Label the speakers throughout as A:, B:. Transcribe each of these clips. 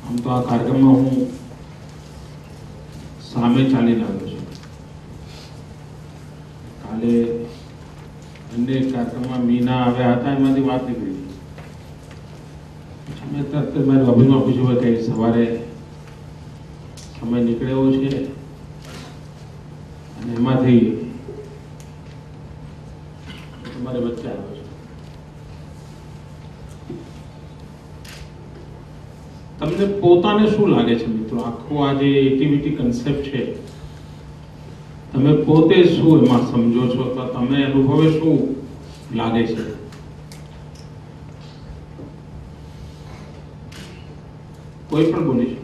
A: આમ તો આ કાર્યક્રમમાં હું સામે ચાલીને આવ્યો છું. કાલે અન્ય કાર્યક્રમમાં મીના આવ્યા હતા, એમાંથી વાત નીકળી. મેં તરત મારી અભિમાં પૂછ્યું કે સવારે સમય નીકળ્યો છે અને એમાંથી તમારે વચ્ચે આવ્યો છે. તમને પોતાને શું લાગે છે મિત્રો, આખો આ જે એક્ટિવિટી કન્સેપ્ટ છે, તમે પોતે શું એમાં સમજો છો, તો તમે અનુભવે શું લાગે છે? કોઈ પણ બોલી શકે.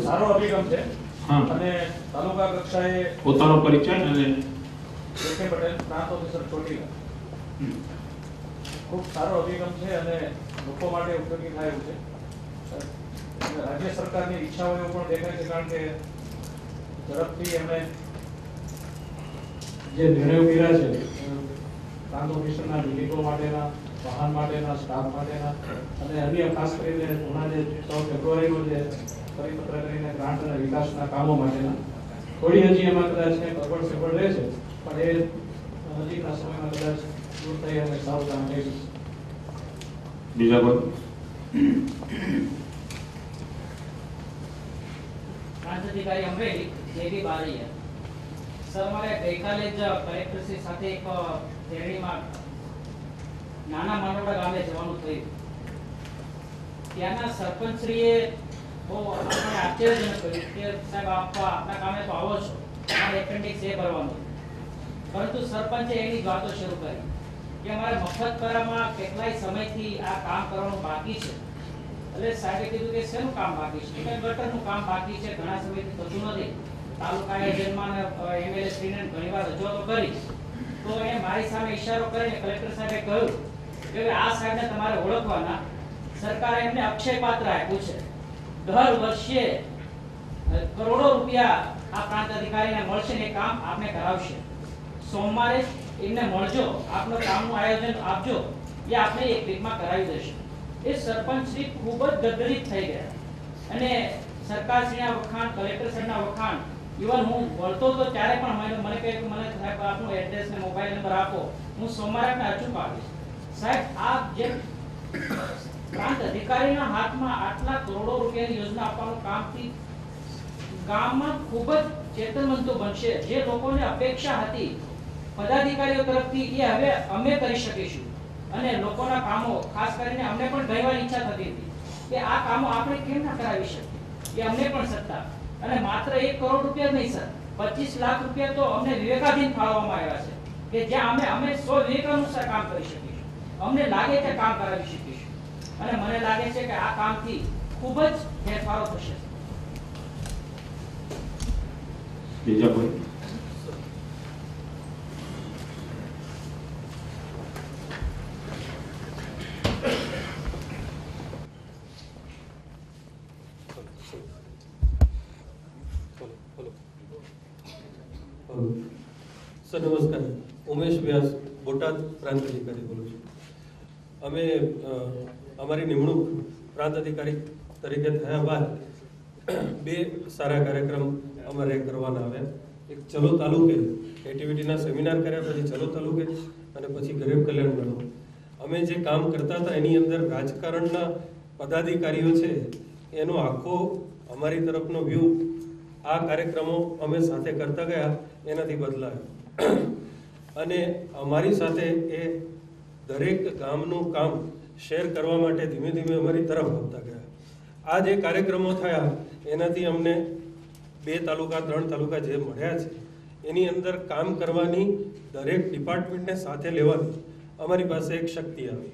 B: સારો અભિગમ છે.
A: હા,
B: અને તાલુકા કક્ષાએ
A: પોતાનો પરિચય અને
B: કે પટેલ પ્રાંત ઓફિસર ચોટીલા ખૂબ સારો અભિગમ છે અને લોકો માટે ઉપયોગી થાય એવું છે. રાજ્ય સરકારની ઈચ્છાઓ એવું પણ દેખાય છે, કારણ કે ઝડપથી એમણે જે નિર્ણયો કર્યા છે પ્રાંત ઓફિસરના વિલિકો માટેના, વાહન માટેના, સ્ટાફ માટેના અને અન્ય ખાસ કરીને હમણાં જે 6 ફેબ્રુઆરીનો જે પરિપત્ર કરીને ગ્રાન્ટ અને વિકાસના કામો માટેના થોડી હજી એમાં કદાચ કંઈક અગવડ સગવડ રહે છે, પણ એ નજીકના સમયમાં કદાચ દૂર થઈ અને સારું કામ થઈ જશે.
A: બીજા કોઈ?
C: પ્રાંત અધિકારી અમરેલી જેબી બારૈયા. સર, મારે ગઈકાલે જ કલેક્ટરશ્રી સાથે એક શેરડીમાં નાના માંડોડા ગામે જવાનું થયું. ત્યાંના સરપંચશ્રીએ બહુ આપણે આશ્ચર્યજનક કહ્યું કે સાહેબ આપના કામે તો આવો છો, તમારે એપેન્ડિક્સ એ ભરવાનું. પરંતુ સરપંચે એની જ વાતો શરૂ કરી કે અમારે મફતપરામાં કેટલાય સમયથી આ કામ કરવાનું બાકી છે. એટલે સાહેબે કીધું કે શેનું કામ બાકી છે? કે ગટરનું કામ બાકી છે, ઘણા સમયથી થતું નથી. તાલુકા એજન્ટમાં એમએલએ શ્રીને ઘણીવાર રજૂઆતો કરી, તો એ મારી સામે ઈશારો કરીને કલેક્ટર સાહેબે કહ્યું કે આ સાહેબને તમારે ઓળખવાના, સરકારે એમને અક્ષય પાત્ર આપ્યું છે, દર વર્ષે કરોડો રૂપિયા આ પ્રાંત અધિકારીને મળશે ને કામ આપને કરાવશે. સોમવારે એમને મળજો, આપનું કામનું આયોજન આપજો, એ આપને એક વીકમાં કરાવી દેશે. એ સરપંચ શ્રી ખૂબ જ ગદગદિત થઈ ગયા અને સરકારશ્રીના વખાણ, કલેક્ટર સાહેબના વખાણ, ઇવન હું વળતો તો ત્યારે પણ મને કહે કે મને સાહેબ આપનું એડ્રેસ ને મોબાઈલ નંબર આપો, હું સોમવારે આપને અચૂક આવીશ. સાહેબ, આ જે પ્રાંત અધિકારીના હાથમાં આટલા કરોડો રૂપિયાની યોજના આપવાનું કામથી ગામમાં ખૂબ જ ચેતનવંતો બનશે. જે લોકોને અપેક્ષા હતી પદાધિકારીઓ તરફથી, એ હવે અમે કરી શકીશું. અને લોકોના કામો, ખાસ કરીને અમને પણ ઘણીવાર ઈચ્છા થતી હતી કે આ કામો આપણે કેમ ના કરાવી શકીએ, એ અમને પણ સત્તા. અને માત્ર 1 કરોડ રૂપિયા નહીં સર, 25 લાખ રૂપિયા તો અમને વિવેકાધીન ફાળવવામાં આવ્યા છે કે જ્યાં અમે સ્વ વિવેકાનુસાર કામ કરી શકીશું, અમને લાગે તે કામ કરાવી શકીશું. અને મને લાગે છે કે આ કામથી ખૂબ જ ફેરફારો થશે.
A: બીજા કોઈ?
D: સર નમસ્કાર, ઉમેશ વ્યાસ, બોટાદ પ્રાંત અધિકારી બોલું છું. અમે અમારી નિમણૂક પ્રાંત અધિકારી તરીકે થયા બાદ 2 સારા કાર્યક્રમ અમારે કરવાના આવ્યા. એક ચલો તાલુકે એક્ટિવિટીના સેમિનાર કર્યા, પછી ચલો તાલુકે અને પછી ગરીબ કલ્યાણ મેળો. અમે જે કામ કરતા હતા એની અંદર રાજકારણના પદાધિકારીઓ છે એનો આખો અમારી તરફનો વ્યૂ આ કાર્યક્રમો અમે સાથે કરતા ગયા એનાથી બદલાયો. અને અમારી સાથે એ દરેક ગામનું કામ શેર કરવા માટે ધીમે ધીમે અમારી તરફ આવતા ગયા. આ જે કાર્યક્રમો થયા એનાથી અમને 2 તાલુકા 3 તાલુકા જે મળ્યા છે એની અંદર કામ કરવાની, દરેક ડિપાર્ટમેન્ટને સાથે લેવાની અમારી પાસે એક શક્તિ આવી.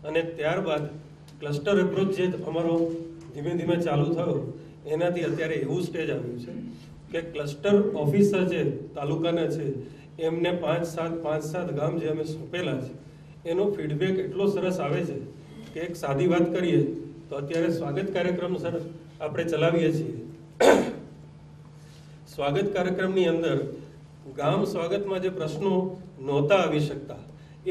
D: અને ત્યારબાદ ક્લસ્ટર એપ્રોચ જે અમારો ધીમે ધીમે ચાલુ થયો એનાથી અત્યારે એવું સ્ટેજ આવ્યું છે કે ક્લસ્ટર ઓફિસર જે તાલુકાના છે એમને 5-7 ગામ જે અમે સોંપેલા છે એનો ફીડબેક એટલો સરસ આવે છે કે એક સાદી વાત કરીએ તો અત્યારે સ્વાગત કાર્યક્રમ સર આપણે ચલાવીએ છીએ. સ્વાગત કાર્યક્રમની અંદર ગામ સ્વાગતમાં જે પ્રશ્નો નહોતા આવી શકતા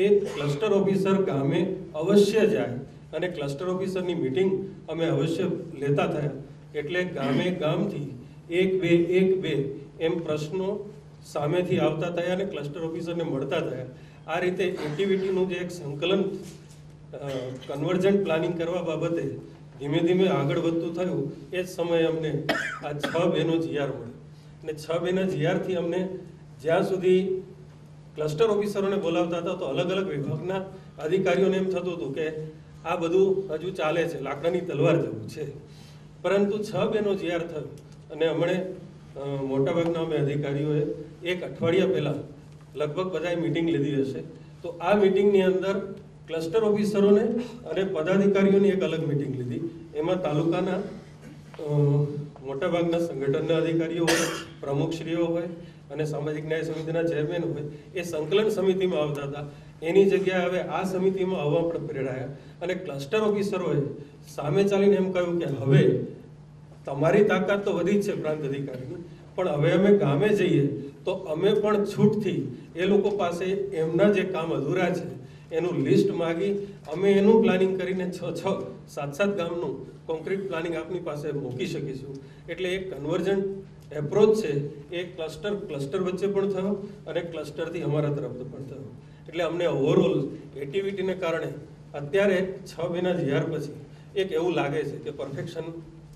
D: એ ક્લસ્ટર ઓફિસર ગામે અવશ્ય જાય અને ક્લસ્ટર ઓફિસરની મિટિંગ અમે અવશ્ય લેતા થયા. એટલે ગામથી એક બે એમ પ્રશ્નો સામેથી આવતા થયા અને ક્લસ્ટર ઓફિસરને મળતા થયા. આ રીતે એક્ટિવિટીનું જે એક સંકલન કન્વર્જન્ટ પ્લાનિંગ કરવા બાબતે ધીમે ધીમે આગળ વધતું થયું. એ જ સમયે અમને આ 6 બેનો જીઆર મળ્યો અને 6 બેના જીઆરથી અમને જ્યાં સુધી ક્લસ્ટર ઓફિસરોને બોલાવતા હતા તો અલગ અલગ વિભાગના અધિકારીઓને એમ થતું હતું કે આ બધું હજુ ચાલે છે, લાકડાની તલવાર જેવું છે. પરંતુ 6 બેનો જીઆર થયો અને હમણે મોટાભાગના અમે અધિકારીઓએ એક અઠવાડિયા પહેલાં લગભગ બધાએ મિટિંગ લીધી હશે. તો આ મિટિંગની અંદર ક્લસ્ટર ઓફિસરોને અને પદાધિકારીઓની એક અલગ મિટિંગ લીધી. એમાં તાલુકાના મોટાભાગના સંગઠનના અધિકારીઓ હોય, પ્રમુખશ્રીઓ હોય અને સામાજિક ન્યાય સમિતિના ચેરમેન હોય એ સંકલન સમિતિમાં આવતા હતા. એની જગ્યાએ હવે આ સમિતિમાં આવવા પણ પ્રેરાયા અને ક્લસ્ટર ઓફિસરોએ સામે ચાલીને એમ કહ્યું કે હવે તમારી તાકાત તો વધી જ છે પ્રાંત અધિકારીની, પણ હવે અમે ગામે જઈએ તો અમે પણ છૂટથી એ લોકો પાસે એમના જે કામ અધૂરા છે એનું લિસ્ટ માગી અમે એનું પ્લાનિંગ કરીને 6-7 ગામનું કોન્ક્રીટ પ્લાનિંગ આપની પાસે મૂકી શકીશું. એટલે એક કન્વર્જન્ટ એપ્રોચ છે એ ક્લસ્ટર વચ્ચે પણ થયો અને ક્લસ્ટરથી અમારા તરફ પણ થયો. એટલે અમને ઓવરઓલ એક્ટિવિટીને કારણે અત્યારે 6 મહિના જીઆર પછી એક એવું લાગે છે કે પરફેક્શન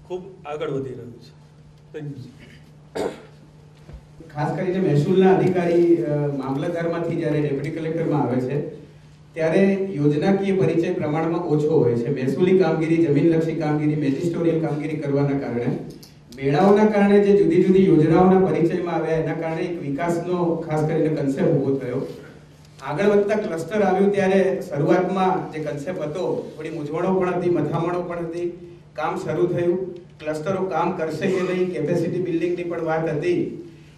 D: ખૂબ આગળ વધી રહ્યું છે. Thank you.
E: ખાસ કરીને મહેસૂલના અધિકારી મામલતદારમાંથી જ્યારે ડેપ્યુટી કલેક્ટરમાં આવે છે ત્યારે યોજનાકીય પરિચય પ્રમાણમાં ઓછો હોય છે. મહેસૂલી કામગીરી, જમીનલક્ષી કામગીરી, મેજિસ્ટોરિયલ કામગીરી કરવાના કારણે, મેળાઓના કારણે જે જુદી જુદી યોજનાઓના પરિચયમાં આવ્યા એના કારણે એક વિકાસનો ખાસ કરીને કન્સેપ્ટ ઊભો થયો. આગળ વધતા ક્લસ્ટર આવ્યું ત્યારે શરૂઆતમાં જે કન્સેપ્ટ હતો થોડી મૂંઝવણો પણ હતી, મથામણો પણ હતી. કામ શરૂ થયું, ક્લસ્ટરો કામ કરશે કે નહીં, કેપેસિટી બિલ્ડિંગની પણ વાત હતી.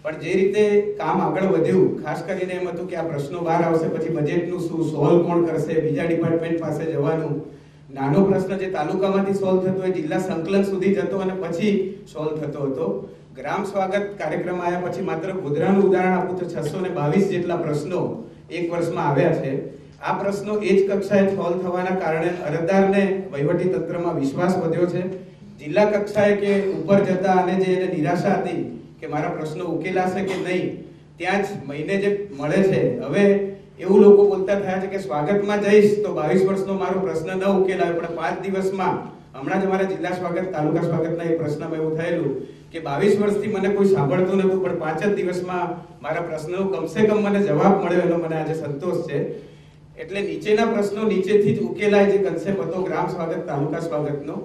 E: પણ જે રીતે કામ આગળ વધ્યું, ખાસ કરીને એમ હતું કે આ પ્રશ્નો બહાર આવશે પછી બજેટનું શું, સોલ્વ કોણ કરશે, બીજા ડિપાર્ટમેન્ટ પાસે જવાનું. નાનો પ્રશ્ન જે તાલુકામાંથી સોલ્વ થતો હોય જિલ્લા સંકલન સુધી જતો અને પછી સોલ્વ થતો હતો. ગ્રામ સ્વાગત કાર્યક્રમ આવ્યા પછી માત્ર ગોધરાનું ઉદાહરણ આપું તો 622 જેટલા પ્રશ્નો એક વર્ષમાં આવ્યા છે. આ પ્રશ્નો એ જ કક્ષાએ સોલ્વ થવાના કારણે અરજદારને વહીવટી તંત્રમાં વિશ્વાસ વધ્યો છે. જિલ્લા કક્ષાએ કે ઉપર જતા અને જે એને નિરાશા હતી કે મારા પ્રશ્નો ઉકેલાશે કે નહીં, ત્યાં જ મહિને જે મળે છે હવે એવું લોકો બોલતા થયા છે કે સ્વાગતમાં જઈશ તો 22 વર્ષનો મારો પ્રશ્ન ન ઉકેલાય પણ 5 દિવસમાં, હમણાં જ અમારા જિલ્લા સ્વાગત, તાલુકા સ્વાગતના એક પ્રશ્નમાં એવું થયેલું કે 22 વર્ષથી મને કોઈ સાંભળતું નહોતું પણ 5 જ દિવસમાં મારા પ્રશ્નનો કમસે કમ મને જવાબ મળ્યો એનો મને આજે સંતોષ છે. એટલે નીચેના પ્રશ્નો નીચેથી જ ઉકેલાય જે કન્સેપ્ટ હતો ગ્રામ સ્વાગત, તાલુકા સ્વાગતનો,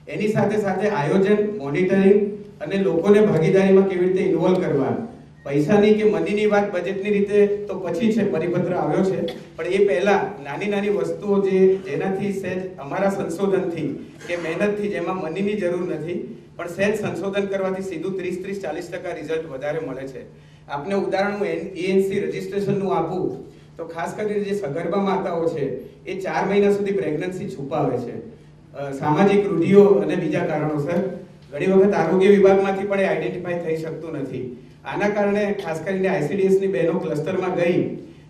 E: એની સાથે સાથે આયોજન, મોનિટરિંગ અને લોકોને ભાગીદારીમાં કેવી રીતે ઇન્વોલ્વ કરવા. પૈસાની કે મનીની વાત બજેટની રીતે તો પછી છે, પરિપત્ર આવ્યો છે, પણ એ પહેલા નાની નાની વસ્તુઓ જેનાથી સહેજ અમારા સંશોધનથી કે મહેનતથી, જેમાં મનીની જરૂર નથી પણ સહેજ સંશોધન કરવાથી સીધું 30-40% રિઝલ્ટ વધારે મળે છે. આપને ઉદાહરણ હું એએનસી રજિસ્ટ્રેશનનું આપું તો ખાસ કરીને જે સગર્ભા માતાઓ છે એ 4 મહિના સુધી પ્રેગ્નન્સી છુપાવે છે સામાજિક રૂઢિઓ અને બીજા કારણોસર. ઘણી વખત આરોગ્ય વિભાગમાંથી પણ એ આઈડેન્ટિફાઈ થઈ શકતું નથી. આના કારણે ખાસ કરીને આઈસીડીએસની બહેનો ક્લસ્ટરમાં ગઈ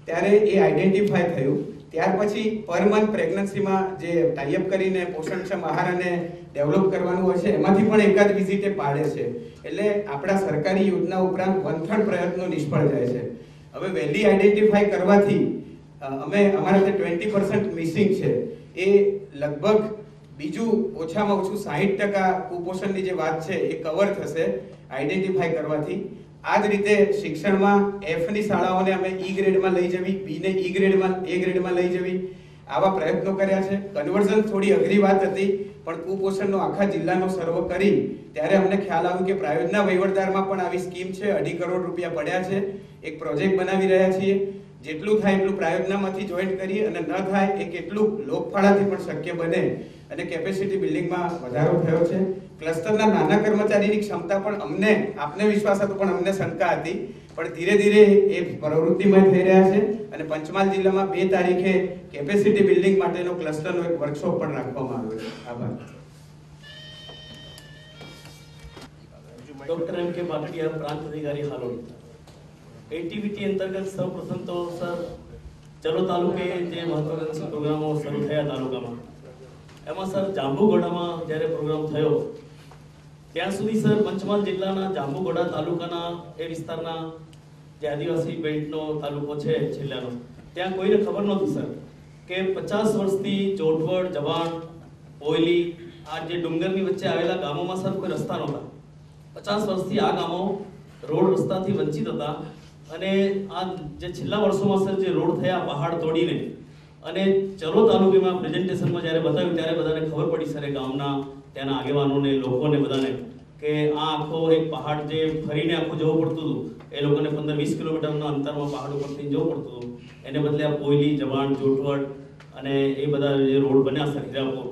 E: ત્યારે એ આઈડેન્ટિફાઈ થયું. ત્યાર પછી પર મંથ પ્રેગ્નન્સીમાં જે ટાઈઅપ કરીને પોષણક્ષમ આહાર અને ડેવલપ કરવાનું હોય છે એમાંથી પણ એકાદ વિઝિટે પાડે છે. એટલે આપણા સરકારી યોજના ઉપરાંત 1/3 પ્રયત્નો નિષ્ફળ જાય છે. હવે વહેલી આઈડેન્ટિફાઈ કરવાથી અમે અમારા જે 20% મિસિંગ છે એ લગભગ બીજું ઓછામાં ઓછું 60% કુપોષણની જે વાત છે એ કવર થશે આઈડેન્ટિફાઈ કરવાથી. આ જ રીતે શિક્ષણમાં એફની શાળાઓને અમે ઈ ગ્રેડમાં લઈ જવી, બીને ઈ ગ્રેડમાં, એ ગ્રેડમાં લઈ જવી, આવા પ્રયત્નો કર્યા છે. કન્વર્ઝન થોડી અઘરી વાત હતી પણ કુપોષણનો આખા જિલ્લાનો સર્વે કરી ત્યારે અમને ખ્યાલ આવ્યો કે પ્રાયોજના વહીવટદારમાં પણ આવી સ્કીમ છે. 2.5 કરોડ રૂપિયા પડ્યા છે. એક પ્રોજેક્ટ બનાવી રહ્યા છીએ. જેટલું થાય એટલું પ્રાયોજનામાંથી જોઈન્ટ કરી અને ન થાય એ કેટલું લોકફાળાથી પણ શક્ય બને અને કેપેસિટી બિલ્ડિંગમાં વધારો થયો છે. ક્લસ્ટરના નાના કર્મચારીની ક્ષમતા પણ અમને, આપને વિશ્વાસ હતો પણ અમને શંકા હતી, પણ ધીરે ધીરે એ પ્રવૃત્તિમય થઈ રહ્યા છે અને પંચમહાલ જિલ્લામાં 2 તારીખે કેપેસિટી બિલ્ડિંગ માટેનો ક્લસ્ટરનો એક વર્કશોપ પણ રાખવામાં આવ્યો છે. આભાર.
F: ડૉક્ટર એમ કે પાટડિયા, પ્રાંત અધિકારી હાલોલ. એટીવીટી અંતર્ગત સૌપ્રથમ તો સર ચલો તાલુકે જે મહત્વાકાંક્ષી પ્રોગ્રામો શરૂ થયા તાલુકામાં, એમાં સર જાંબુઘોડામાં જ્યારે પ્રોગ્રામ થયો ત્યાં સુધી સર પંચમહાલ જિલ્લાના જાંબુઘોડા તાલુકાના એ વિસ્તારના જે આદિવાસી બેલ્ટનો તાલુકો છે છેલ્લાનો, ત્યાં કોઈને ખબર નહોતી સર કે 50 વર્ષથી ચોટવડ, જવાણ, પોયલી આ જે ડુંગરની વચ્ચે આવેલા ગામોમાં સર કોઈ રસ્તા નહોતા. 50 વર્ષથી આ ગામો રોડ રસ્તાથી વંચિત હતા અને આ જે છેલ્લા વર્ષોમાં સર જે રોડ થયા પહાડ તોડીને, અને ચલો તાલુકામાં પ્રેઝન્ટેશનમાં જ્યારે બતાવ્યું ત્યારે બધાને ખબર પડી સર, ગામના ત્યાંના આગેવાનોને, લોકોને બધાને, કે આ આખો એક પહાડ જે ફરીને આખું જવું પડતું હતું, એ લોકોને 15-20 કિલોમીટરના અંતરમાં પહાડ ઉપરથી જવું પડતું હતું. એને બદલે આ પોયલી, જવાણ, જોટવડ અને એ બધા જે રોડ બન્યા સર હીરાપુર,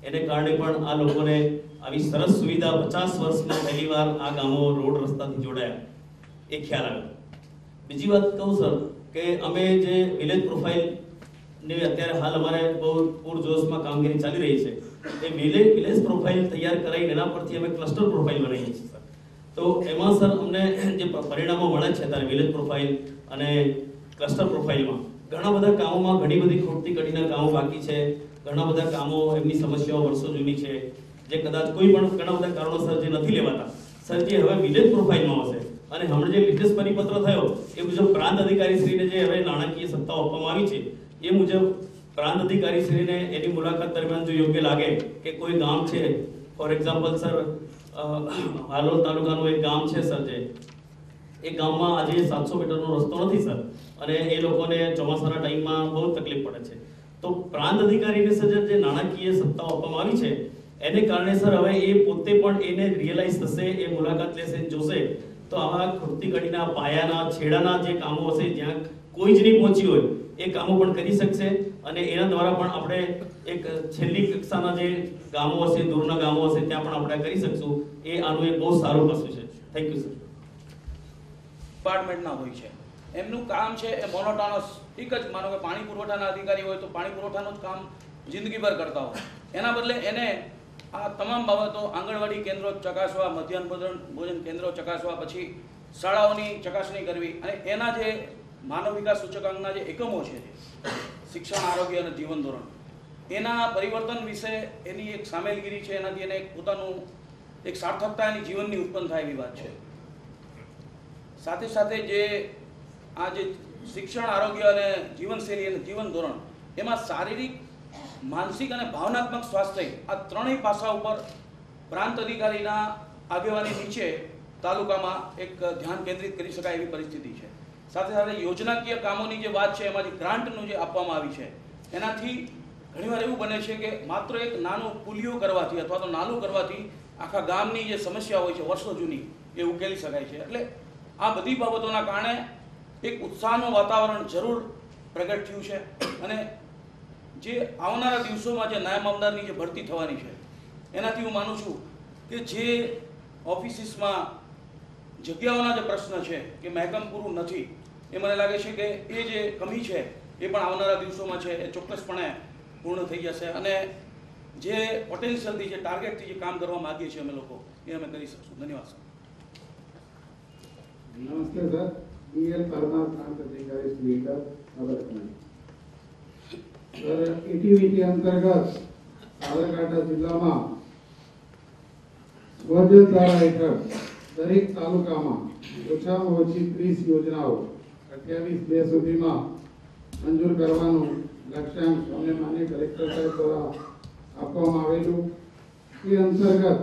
F: એને કારણે પણ આ લોકોને આવી સરસ સુવિધા 50 વર્ષમાં પહેલીવાર આ ગામો રોડ રસ્તાથી જોડાયા, એ ખ્યાલ આવ્યો. બીજી વાત કહું સર કે અમે જે વિલેજ પ્રોફાઇલ ને અત્યારે હાલ અમારે બહુ પૂરજોશમાં કામગીરી ચાલી રહી છે, એ વિલેજ પ્રોફાઇલ તૈયાર કરાવીને એના પરથી અમે ક્લસ્ટર પ્રોફાઇલ બનાવીએ છીએ સર. તો એમાં સર અમને જે પરિણામો મળે છે ત્યારે વિલેજ પ્રોફાઇલ અને ક્લસ્ટર પ્રોફાઇલમાં ઘણા બધા કામોમાં ઘણી બધી ખૂટતી કડીના કામો બાકી છે, ઘણા બધા કામો એમની સમસ્યાઓ વર્ષો જૂની છે, જે કદાચ કોઈ પણ ઘણા બધા કારણોસર જે નથી લેવાતા સર, જે હવે વિલેજ પ્રોફાઇલમાં આવશે. અને હમણાં જે લેટેસ્ટ પરિપત્ર થયો એ મુજબ પ્રાંત અધિકારીશ્રીને જે હવે નાણાકીય સત્તાઓ આપવામાં આવી છે, એ મુજબ પ્રાંત અધિકારીશ્રીને એની મુલાકાત દરમિયાન જો યોગ્ય લાગે કે કોઈ ગામ છે, ફોર એક્ઝામ્પલ સર હાલોલ તાલુકાનું એક ગામ છે સર, જે એ ગામમાં આજે 700 મીટરનો રસ્તો નથી સર, અને એ લોકોને ચોમાસાના ટાઈમમાં બહુ તકલીફ પડે છે. તો પ્રાંત અધિકારીને સર જે નાણાકીય સત્તાઓ આપવામાં આવી છે એને કારણે સર હવે એ પોતે પણ એને રિયલાઇઝ થશે, એ મુલાકાત લેશે, જોશે, તો આવા ખૂટતી કડીના પાયાના છેડાના જે કામો હશે, જ્યાં કોઈ જ નહીં પહોંચી હોય, એ કામો પણ કરી શકશે. અને એના દ્વારા પણ આપણે એક છેલ્લી કક્ષાના જે ગામો હશે, દૂરના ગામો હશે, ત્યાં પણ આપણે કરી શકશું. એ આનું એક બહુ સારું પાસું છે. Thank you sir.
G: ડિપાર્ટમેન્ટના હોય છે, એમનું કામ છે એ મોનોટોનસ, એક જ માનો કે પાણી પુરવઠાના અધિકારી હોય તો પાણી પુરવઠાનું જ કામ જિંદગીભર કરતા હોય, એના બદલે એને આ તમામ બાબતો આંગણવાડી કેન્દ્રો ચકાસવા, મધ્યાહન ભોજન કેન્દ્રો ચકાસવા, પછી શાળાઓની ચકાસણી કરવી, અને એના જે માનવ વિકાસ સૂચકાંકના જે એકમો છે, શિક્ષણ, આરોગ્ય અને જીવન ધોરણ, એના પરિવર્તન વિશે એની એક સામેલગીરી છે, એનાથી એને પોતાનું એક સાર્થકતા એની જીવનની ઉત્પન્ન થાય એવી વાત છે. સાથે સાથે જે આ જે શિક્ષણ, આરોગ્ય અને જીવનશૈલી અને જીવન ધોરણ, એમાં શારીરિક, માનસિક અને ભાવનાત્મક સ્વાસ્થ્ય, આ ત્રણેય પાસા ઉપર પ્રાંત અધિકારીના આગેવાની નીચે તાલુકામાં એક ધ્યાન કેન્દ્રિત કરી શકાય એવી પરિસ્થિતિ છે. સાથે સાથે યોજનાકીય કામોની જે વાત છે, એમાંથી ગ્રાન્ટનું જે આપવામાં આવી છે, એનાથી ઘણીવાર એવું બને છે કે માત્ર એક નાનો પુલિયો કરવાથી અથવા તો નાલું કરવાથી આખા ગામની જે સમસ્યા હોય છે વર્ષો જૂની, એ ઉકેલી શકાય છે. એટલે આ બધી બાબતોના કારણે એક ઉત્સાહનું વાતાવરણ જરૂર પ્રગટ થયું છે. અને જે આવનારા દિવસોમાં જે નાયબ મામલતદારની જે ભરતી થવાની છે, એનાથી હું માનું છું કે જે ઓફિસીસમાં જગ્યાઓના જે પ્રશ્ન છે કે મહેકમ પૂરું નથી, એ મને લાગે છે કે એ જે કમી છે એ પણ આવનારા દિવસોમાં છે એ ચોક્કસપણે પૂર્ણ થઈ જશે. અને જે પોટેન્શિયલથી, જે ટાર્ગેટથી જે કામ કરવા માગીએ છીએ અમે લોકો, એ અમે કરી શકશું. ધન્યવાદ સર.
H: નમસ્તે સર. બીએલ પરમાર, પ્રાંત અધિકારી શ્રી નગરપાલિકા. સર, એટીવીટી અંતર્ગત સાબરકાંઠા જિલ્લામાં સ્વજલ ધારા હેઠળ દરેક તાલુકામાં ઓછામાં ઓછી 30 યોજનાઓ 28/2 સુધીમાં મંજૂર કરવાનું લક્ષ્યાંક અમને માનનીય કલેક્ટર સાહેબ દ્વારા આપવામાં આવેલું. એ અંતર્ગત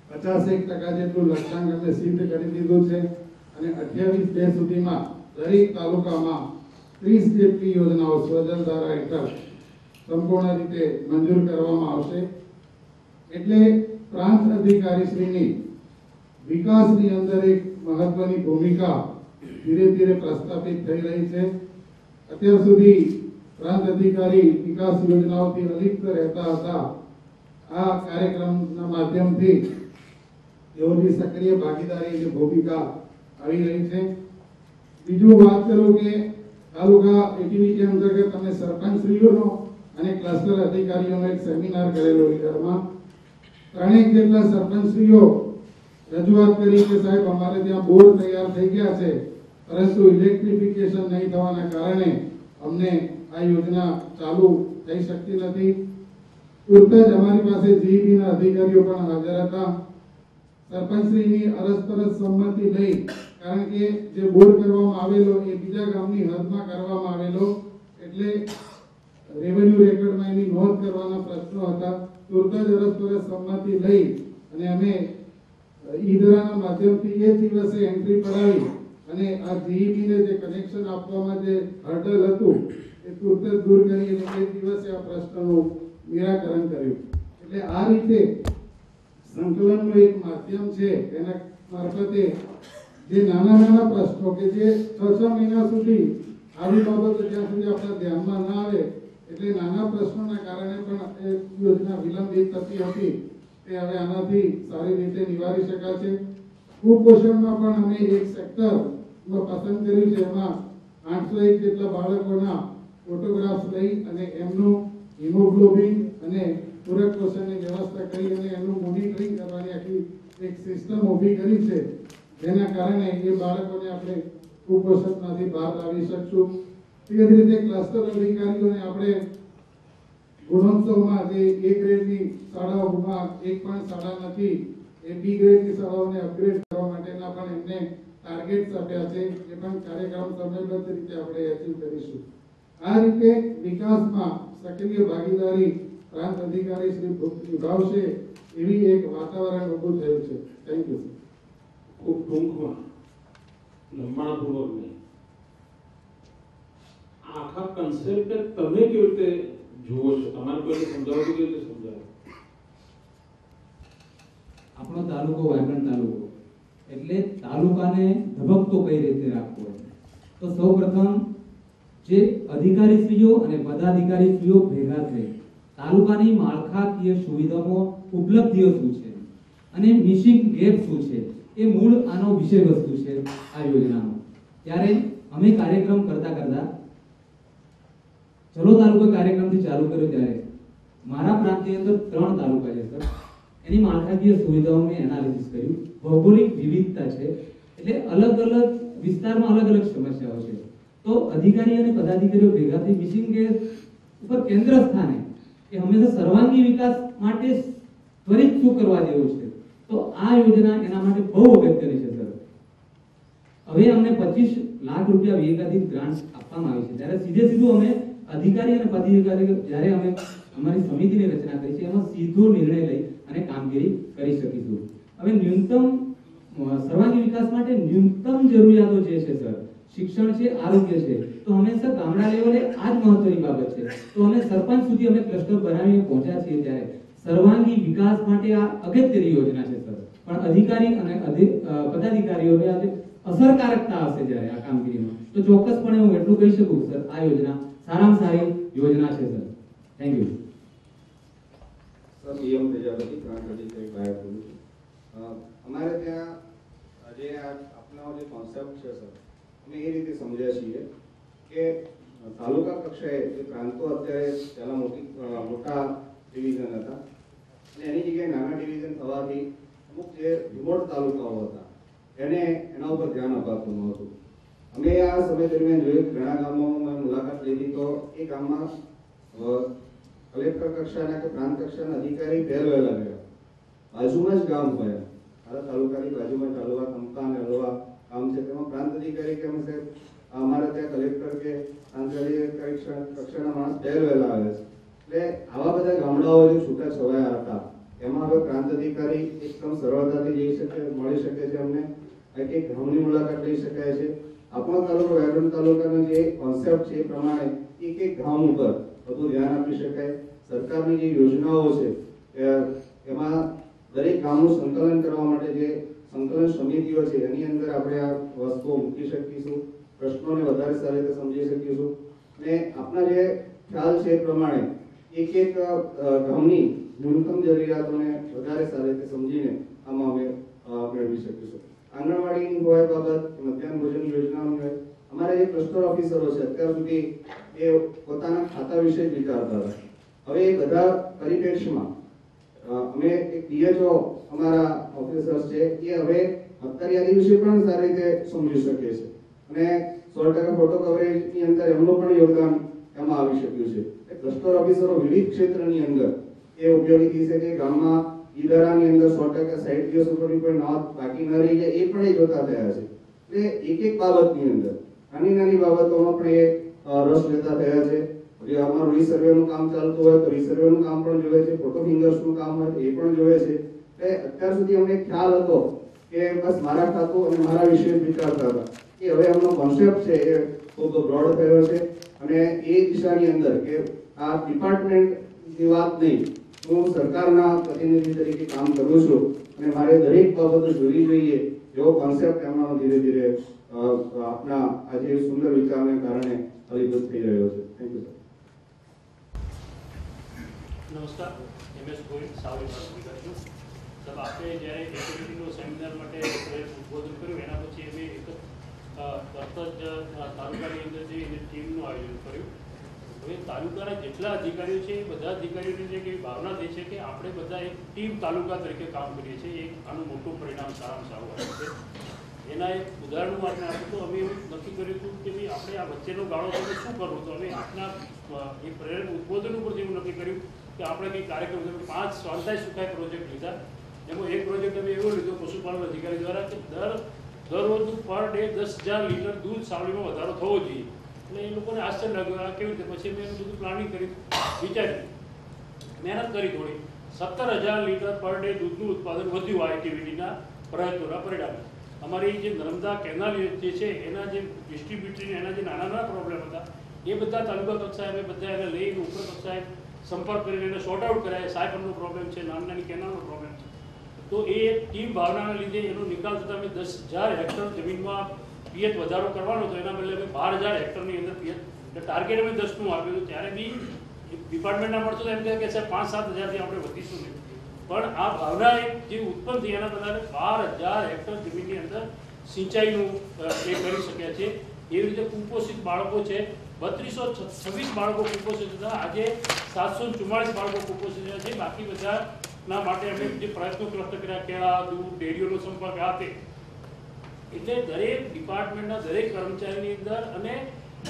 H: 51% જેટલું લક્ષ્યાંક અમે સિદ્ધ કરી દીધું છે, અને 28/2 સુધીમાં દરેક તાલુકામાં 30 જેટલી યોજનાઓ સ્વજલ ધારા હેઠળ સંપૂર્ણ રીતે મંજૂર કરવામાં આવશે. એટલે પ્રાંત અધિકારીશ્રીની વિકાસની અંદર એક મહત્વની ભૂમિકા ધીરે ધીરે પ્રસ્થાપિત થઈ રહી છે. અત્યાર સુધી પ્રાંત અધિકારી વિકાસ યોજનાઓથી અલિપ્ત રહેતા હતા. આ કાર્યક્રમના માધ્યમથી તેઓની સક્રિય ભાગીદારીની ભૂમિકા આવી રહી છે. બીજું વાત કરું કે તાલુકા એટીવીટી અંતર્ગત અમે સરપંચશ્રીઓનો અને ક્લસ્ટર અધિકારીઓનો એક સેમિનાર કરેલો. એમાં 3 જેટલા સરપંચશ્રીઓ રજૂઆત કરી કે સાહેબ અમારે ત્યાં બોર તૈયાર થઈ ગયા છે, પરંતુ ઇલેક્ટ્રિફિકેશન નહીં થવાના કારણે અમને આ યોજના ચાલુ થઈ શકતી નથી. તુરત જ અમારી પાસે જીઈબીના અધિકારીઓ પણ હાજર હતા. સરપંચશ્રીની અરસપરસ સંમતિ લઈ, કારણ કે જે બોર કરવામાં આવેલો એ બીજા ગામની હદમાં કરવામાં આવેલો, એટલે રેવન્યુ રેકોર્ડમાં એની નોંધ કરવાના પ્રશ્નો હતા. તુરત જ અરસપરસ સંમતિ લઈ અને અમે ઈદરાના માધ્યમથી એ દિવસે એન્ટ્રી કરાવી અને આ જીઈબીને જે કનેક્શન આપવામાં જે હર્ડલ હતું એ તુરત જ દૂર કરી અને એ દિવસે આ પ્રશ્નનું નિરાકરણ કર્યું. એટલે આ રીતે સંકલનનું એક માધ્યમ છે, એના મારફતે જે નાના નાના પ્રશ્નો કે જે 6 મહિના સુધી આવી બાબતો જ્યાં સુધી આપણા ધ્યાનમાં ના આવે, એટલે નાના પ્રશ્નોના કારણે પણ એ યોજના વિલંબિત થતી હતી, તે હવે આનાથી સારી રીતે નિવારી શકાશે. કુપોષણમાં પણ અમે એક સેક્ટર પસંદ કર્યું છે. એમાં 801 જેટલા બાળકોના ફોટોગ્રાફ્સ લઈ અને એમનું હિમોગ્લોબિન અને પૂરક પોષણની વ્યવસ્થા કરી અને એનું મોનિટરિંગ કરવાની આખી એક સિસ્ટમ ઊભી કરી છે, જેના કારણે એ બાળકોને આપણે કુપોષણમાંથી બહાર લાવી શકશું. તે જ રીતે ક્લસ્ટર અધિકારીઓને આપણે ગુણોત્સવમાં જે A ગ્રેડની શાળાઓમાં એક પણ શાળા નથી, એ B ગ્રેડની શાળાઓને અપગ્રેડ કરવા માટેના પણ એમને ટાર્ગેટ્સ આપ્યા છે. એ પણ કાર્યક્રમ સમયબદ્ધ રીતે આપણે અચીવ કરીશું. આ રીતે વિકાસમાં સક્રિય ભાગીદારી પ્રાંત અધિકારી શ્રી નિભાવશે એવી એક વાતાવરણ ઊભું થયું છે. Thank you.
A: ખૂબ ટૂંકમાં, લંબાણપૂર્વક નહીં, આખા કન્સેપ્ટ તમે કેવી રીતે જુઓ છો? તમારે કોઈ સમજાવવું કેવી રીતે સમજાવે?
I: આપણો તાલુકો વાયબ્રન્ટ તાલુકો, એટલે તાલુકાને ધબકતો કઈ રીતે રાખવો, તો સૌપ્રથમ જે અધિકારીશ્રીઓ અને પદાધિકારીશ્રીઓ ભેગા થઈ તાલુકાની માળખાકીય સુવિધાઓ ઉપલબ્ધિઓ શું છે અને મિસિંગ ગેપ શું છે, એ મૂળ આનો વિષય વસ્તુ છે આ યોજનાનો. ત્યારે અમે કાર્યક્રમ કરતા ચલો તાલુકા કાર્યક્રમથી ચાલુ કર્યો, ત્યારે મારા પ્રાંતની અંદર 3 તાલુકા છે સર. એની માળખાકીય સુવિધાઓનું એનાલિસિસ કર્યું. ભૌગોલિક વિવિધતા છે, એટલે અલગ અલગ વિસ્તારમાં અલગ અલગ સમસ્યાઓ છે. તો અધિકારી અને પદાધિકારીઓ ભેગા થઈ મિસિંગ ગેપ ઉપર કેન્દ્ર સ્થાને કે હંમેશા સર્વાંગી વિકાસ માટે ત્વરિત શું કરવા જેવું છે, તો આ યોજના એના માટે બહુ અગત્યની છે સર. હવે અમને 25 લાખ રૂપિયા વિવેકાધીન ગ્રાન્ટ આપવામાં આવી છે. ત્યારે સીધું અમે અધિકારી અને પદાધિકારીઓ જ્યારે અમે અમારી સમિતિની રચના કરી છે, એમાં સીધો નિર્ણય લઈ અને કામગીરી કરી શકીશું. હવે ન્યૂનતમ સર્વાંગી વિકાસ માટે ન્યૂનતમ જરૂરિયાતો જે છે સર, શિક્ષણ છે, આરોગ્ય છે, તો હંમેશા ગામડા લેવલે આ જ મહત્વની બાબત છે. તો અમે સરપંચ સુધી અમે ક્લસ્ટર બનાવીને પહોંચ્યા છીએ. ત્યારે સર્વાંગી વિકાસ માટે આ અગત્યની યોજના છે સર. પણ અધિકારી અને પદાધિકારીઓને આજે અસરકારકતા હશે જ્યારે આ કામગીરીમાં, તો ચોક્કસપણે હું એટલું કહી શકું સર, આ યોજના સારામાં સારી યોજના છે sir. Thank you
J: sir. PM Prajapati પ્રાંત અધિકારી ભાઈ બોલું છું. અમારે ત્યાં આજે આપનો જે કોન્સેપ્ટ છે સર, અમે એ રીતે સમજ્યા છીએ કે તાલુકા કક્ષાએ જે પ્રાંતો અત્યારે પહેલા મોટા ડિવિઝન હતા અને એની જગ્યાએ નાના ડિવિઝન થવાથી અમુક જે રિમોટ તાલુકાઓ હતા એને એના ઉપર ધ્યાન અપાતું નહોતું. અમે આ સમય દરમિયાન જોયું, ઘણા ગામોમાં મુલાકાત લીધી, તો એ ગામમાં કલેક્ટર કક્ષાના કે પ્રાંત કક્ષાના અધિકારી પહેલ વહેલા ગયા, બાજુમાં જ ગામ હોય, મારા તાલુકાની બાજુમાં ચાલવા તમકા અને હળવા ગામ છે, તેમાં પ્રાંત અધિકારી કે સાહેબ અમારે ત્યાં કલેક્ટર કે પ્રાંત અધિકારી કક્ષાના માણસ પહેલ વહેલા આવે છે. એટલે આવા બધા ગામડાઓ જે છૂટા છવાયા હતા એમાં હવે પ્રાંત અધિકારી એકદમ સરળતાથી જઈ શકે, મળી શકે છે. અમને એક ગામની મુલાકાત લઈ શકાય છે. આપણો તાલુકો વાયબ્રન્ટ તાલુકાનો જે કોન્સેપ્ટ છે એ પ્રમાણે એક ગામ ઉપર વધુ ધ્યાન આપી શકાય. સરકારની જે યોજનાઓ છે એમાં દરેક ગામનું સંકલન કરવા માટે જે સંકલન સમિતિઓ છે એની અંદર આપણે આ વસ્તુઓ મૂકી શકીશું, પ્રશ્નોને વધારે સારી રીતે સમજી શકીશું અને આપના જે ખ્યાલ છે એ પ્રમાણે એક ગામની ન્યૂનતમ જરૂરિયાતોને વધારે સારી રીતે સમજીને આમાં અમે મેળવી શકીશું. આંગણવાડીની હોય બાબત, મધ્યાહન ભોજન યોજનાની હોય, અમારા જે ક્લસ્ટર ઓફિસરો છે અત્યાર સુધી એ પોતાના ખાતા વિશે જ વિચારતા હતા. હવે એ બધા પરિપ્રેક્ષમાં અમે એક ડીએચઓ અમારા ઓફિસર્સ છે એ હવે હત્યારી વિશે પણ સારી રીતે સમજી શકે છે અને 100% ફોટો કવરેજ ની અંદર એમનું પણ યોગદાન એમાં આવી શક્યું છે. ક્લસ્ટર ઓફિસરો વિવિધ ક્ષેત્રની અંદર એ ઉપયોગી થઈ શકે. ગામમાં ઈદારાની અંદર 100% સાઇટ દિવસ ઉપરની કોઈ નોંધ બાકી ન રહી જાય એ પણ એ જોતા થયા છે. એટલે એક બાબતની અંદર નાની બાબતોમાં પણ એ રસ લેતા થયા છે. જે અમારું રીસર્વેનું કામ ચાલતું હોય તો રીસર્વેનું કામ પણ જોવે છે, ફોટો ફિંગર્સનું કામ હોય એ પણ જોવે છે. એટલે અત્યાર સુધી અમને ખ્યાલ હતો કે બસ મારા ખાતું અને મારા વિશે વિચારતા હતા કે હવે એમનો કોન્સેપ્ટ છે એ ખૂબ બ્રોડ થયો છે અને એ દિશાની અંદર કે આ ડિપાર્ટમેન્ટની વાત નહીં, હું સરકારના પ્રતિનિધિ તરીકે કામ કરું છું અને મારે દરેક બાબતો જોવી જોઈએ એવો કોન્સેપ્ટ એમનો ધીરે ધીરે આપના આજે સુંદર વિચારને કારણે અભિભૂત થઈ રહ્યો છે. Thank you sir.
K: નમસ્કાર, એમએસ ગોહિલ સાવલી પ્રાંત છું. સાહેબ, આપણે જ્યારે એક્ટિવિટીનો સેમિનાર માટે ઉદ્બોધન કર્યું એના પછી અમે એક તરત જ તાલુકાની અંદર જે ટીમનું આયોજન કર્યું. હવે તાલુકાના જેટલા અધિકારીઓ છે એ બધા અધિકારીઓની જે એવી ભાવના થઈ છે કે આપણે બધા એક ટીમ તાલુકા તરીકે કામ કરીએ છીએ. એક આનું મોટું પરિણામ સારામાં સારું આવ્યું છે. એના એક ઉદાહરણ આપણે આપ્યું તો અમે એવું નક્કી કર્યું હતું કે ભાઈ આપણે આ વચ્ચેનો ગાળો છે શું કરવું. તો અમે આપના એ પ્રેરક ઉદ્બોધન ઉપરથી એવું નક્કી કર્યું કે આપણે કંઈક કાર્યક્રમ 5 સ્વાધ્યાય સુખાય પ્રોજેક્ટ લીધા. એમાં એક પ્રોજેક્ટ અમે એવો લીધો પશુપાલન અધિકારી દ્વારા કે દરરોજનું પર ડે 10,000 લીટર દૂધ સાવલીમાં વધારો થવો જોઈએ. એટલે એ લોકોને આશ્ચર્ય લાગ્યું આ કેવી રીતે. પછી મેં બધું પ્લાનિંગ કરી વિચાર્યું, મહેનત કરી થોડી. 17,000 લીટર પર ડે દૂધનું ઉત્પાદન વધ્યું આ એક્ટિવિટીના પ્રયત્નોના પરિણામે. અમારી જે નર્મદા કેનાલ જે છે એના જે ડિસ્ટ્રીબ્યુટરી એના જે નાના પ્રોબ્લેમ હતા એ બધા તાલુકા કક્ષાએ અમે બધા એને લઈને ઉપર કક્ષાએ સંપર્ક કરીને એને સોર્ટ આઉટ કરાય. સાયફરનો પ્રોબ્લેમ છે, નાની કેનાલનો પ્રોબ્લેમ છે. તો એ ટીમ ભાવનાના લીધે એનો નિકાલ થતાં અમે 10,000 હેક્ટર જમીનમાં પિયત વધારો કરવાનો હતો. એના બદલે અમે 12,000 હેક્ટરની અંદર પિયત એટલે ટાર્ગેટ અમે 10નું આપ્યું હતું. ત્યારે બી ડિપાર્ટમેન્ટના મળતો એમ કહે કે સાહેબ 5-7 હજારથી આપણે વધીશું નહીં. પણ આ ભાવના જે ઉત્પન્ન થઈ એના બદલે 12,000 હેક્ટર જમીનની અંદર સિંચાઈનું એ કરી શક્યા છે. એવી રીતે કુપોષિત બાળકો છે 3226 બાળકો કુપોષિત હતા. આજે 744 બાળકો કુપોષિત છે. બાકી બધાના માટે અમે જે પ્રયત્નો ક્લસ્ટર કર્યા, કેળા, દૂધ, ડેરીઓનો સંપર્ક આ તે. એટલે દરેક ડિપાર્ટમેન્ટના દરેક કર્મચારીની અંદર અને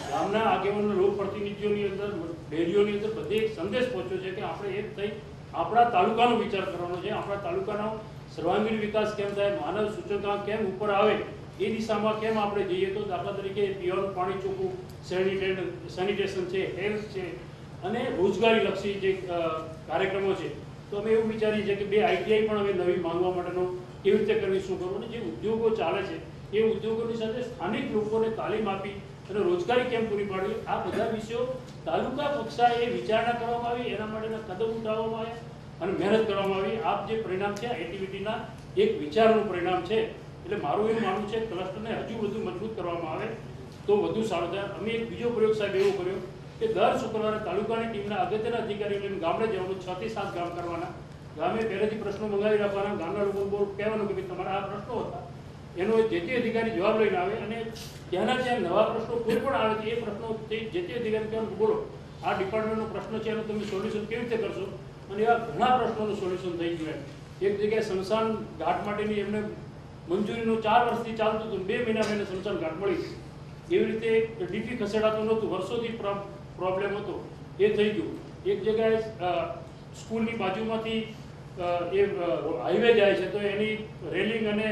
K: ગામના આગેવાનના લોક પ્રતિનિધિઓની અંદર, ડેરીઓની અંદર બધે એક સંદેશ પહોંચ્યો છે કે આપણે એક થઈ આપણા તાલુકાનો વિચાર કરવાનો છે. આપણા તાલુકાનો સર્વાંગીણ વિકાસ કેમ થાય, માનવ સૂચકાંક કેમ ઉપર આવે એ દિશામાં કેમ આપણે જઈએ. તો દાખલા તરીકે પીવાનું પાણી ચોખ્ખું, સેનિટેશન છે, હેલ્થ છે અને રોજગારીલક્ષી જે કાર્યક્રમો છે. તો અમે એવું વિચારીએ છીએ કે 2 આઈટીઆઈ પણ હવે નવી માંગવા માટેનો કેવી રીતે કરવી, શું કરવું. અને જે ઉદ્યોગો ચાલે છે એ ઉદ્યોગોની સાથે સ્થાનિક લોકોને તાલીમ આપી અને રોજગારી કેમ પૂરી પાડવી, આ બધા વિષયો તાલુકા કક્ષાએ વિચારણા કરવામાં આવી. એના માટેના કદમ ઉઠાવવામાં આવ્યા અને મહેનત કરવામાં આવી. આપ જે પરિણામ છે આ એક્ટિવિટીના એક વિચારનું પરિણામ છે. એટલે મારું એવું માનવું છે ક્લસ્ટરને હજુ વધુ મજબૂત કરવામાં આવે તો વધુ સારું થાય. અમે એક બીજો પ્રયોગ સાહેબ એવો કર્યો કે દર શુક્રવારે તાલુકાની ટીમના અગત્યના અધિકારીઓને ગામડે જવાનું, 6 થી 7 ગામ કરવાના. ગામે પહેલેથી પ્રશ્નો મંગાવી રાખવાના. ગામના લોકો કહેવાનું કે ભાઈ તમારા આ પ્રશ્નો હતા, એનો જે તે અધિકારી જવાબ લઈને આવે અને ત્યાં નવા પ્રશ્નો કોઈ પણ આવે તો એ પ્રશ્નો જે તે અધિકારી કહેવાનું બોલો આ ડિપાર્ટમેન્ટનો પ્રશ્ન છે એનું તમે સોલ્યુશન કેવી રીતે કરશો. અને એવા ઘણા પ્રશ્નોનું સોલ્યુશન થઈ ગયું. એક જગ્યાએ સ્મશાન ઘાટ માટેની એમને મંજૂરીનું 4 વર્ષથી ચાલતું હતું, 2 મહિનામાં એને સ્મશાન ઘાટ મળી. એવી રીતે ડીપી ખસેડાતું નહોતું, વર્ષોથી પ્રોબ્લેમ હતો, એ થઈ ગયું. એક જગ્યાએ સ્કૂલની બાજુમાંથી એ હાઈવે જાય છે તો એની રેલિંગ અને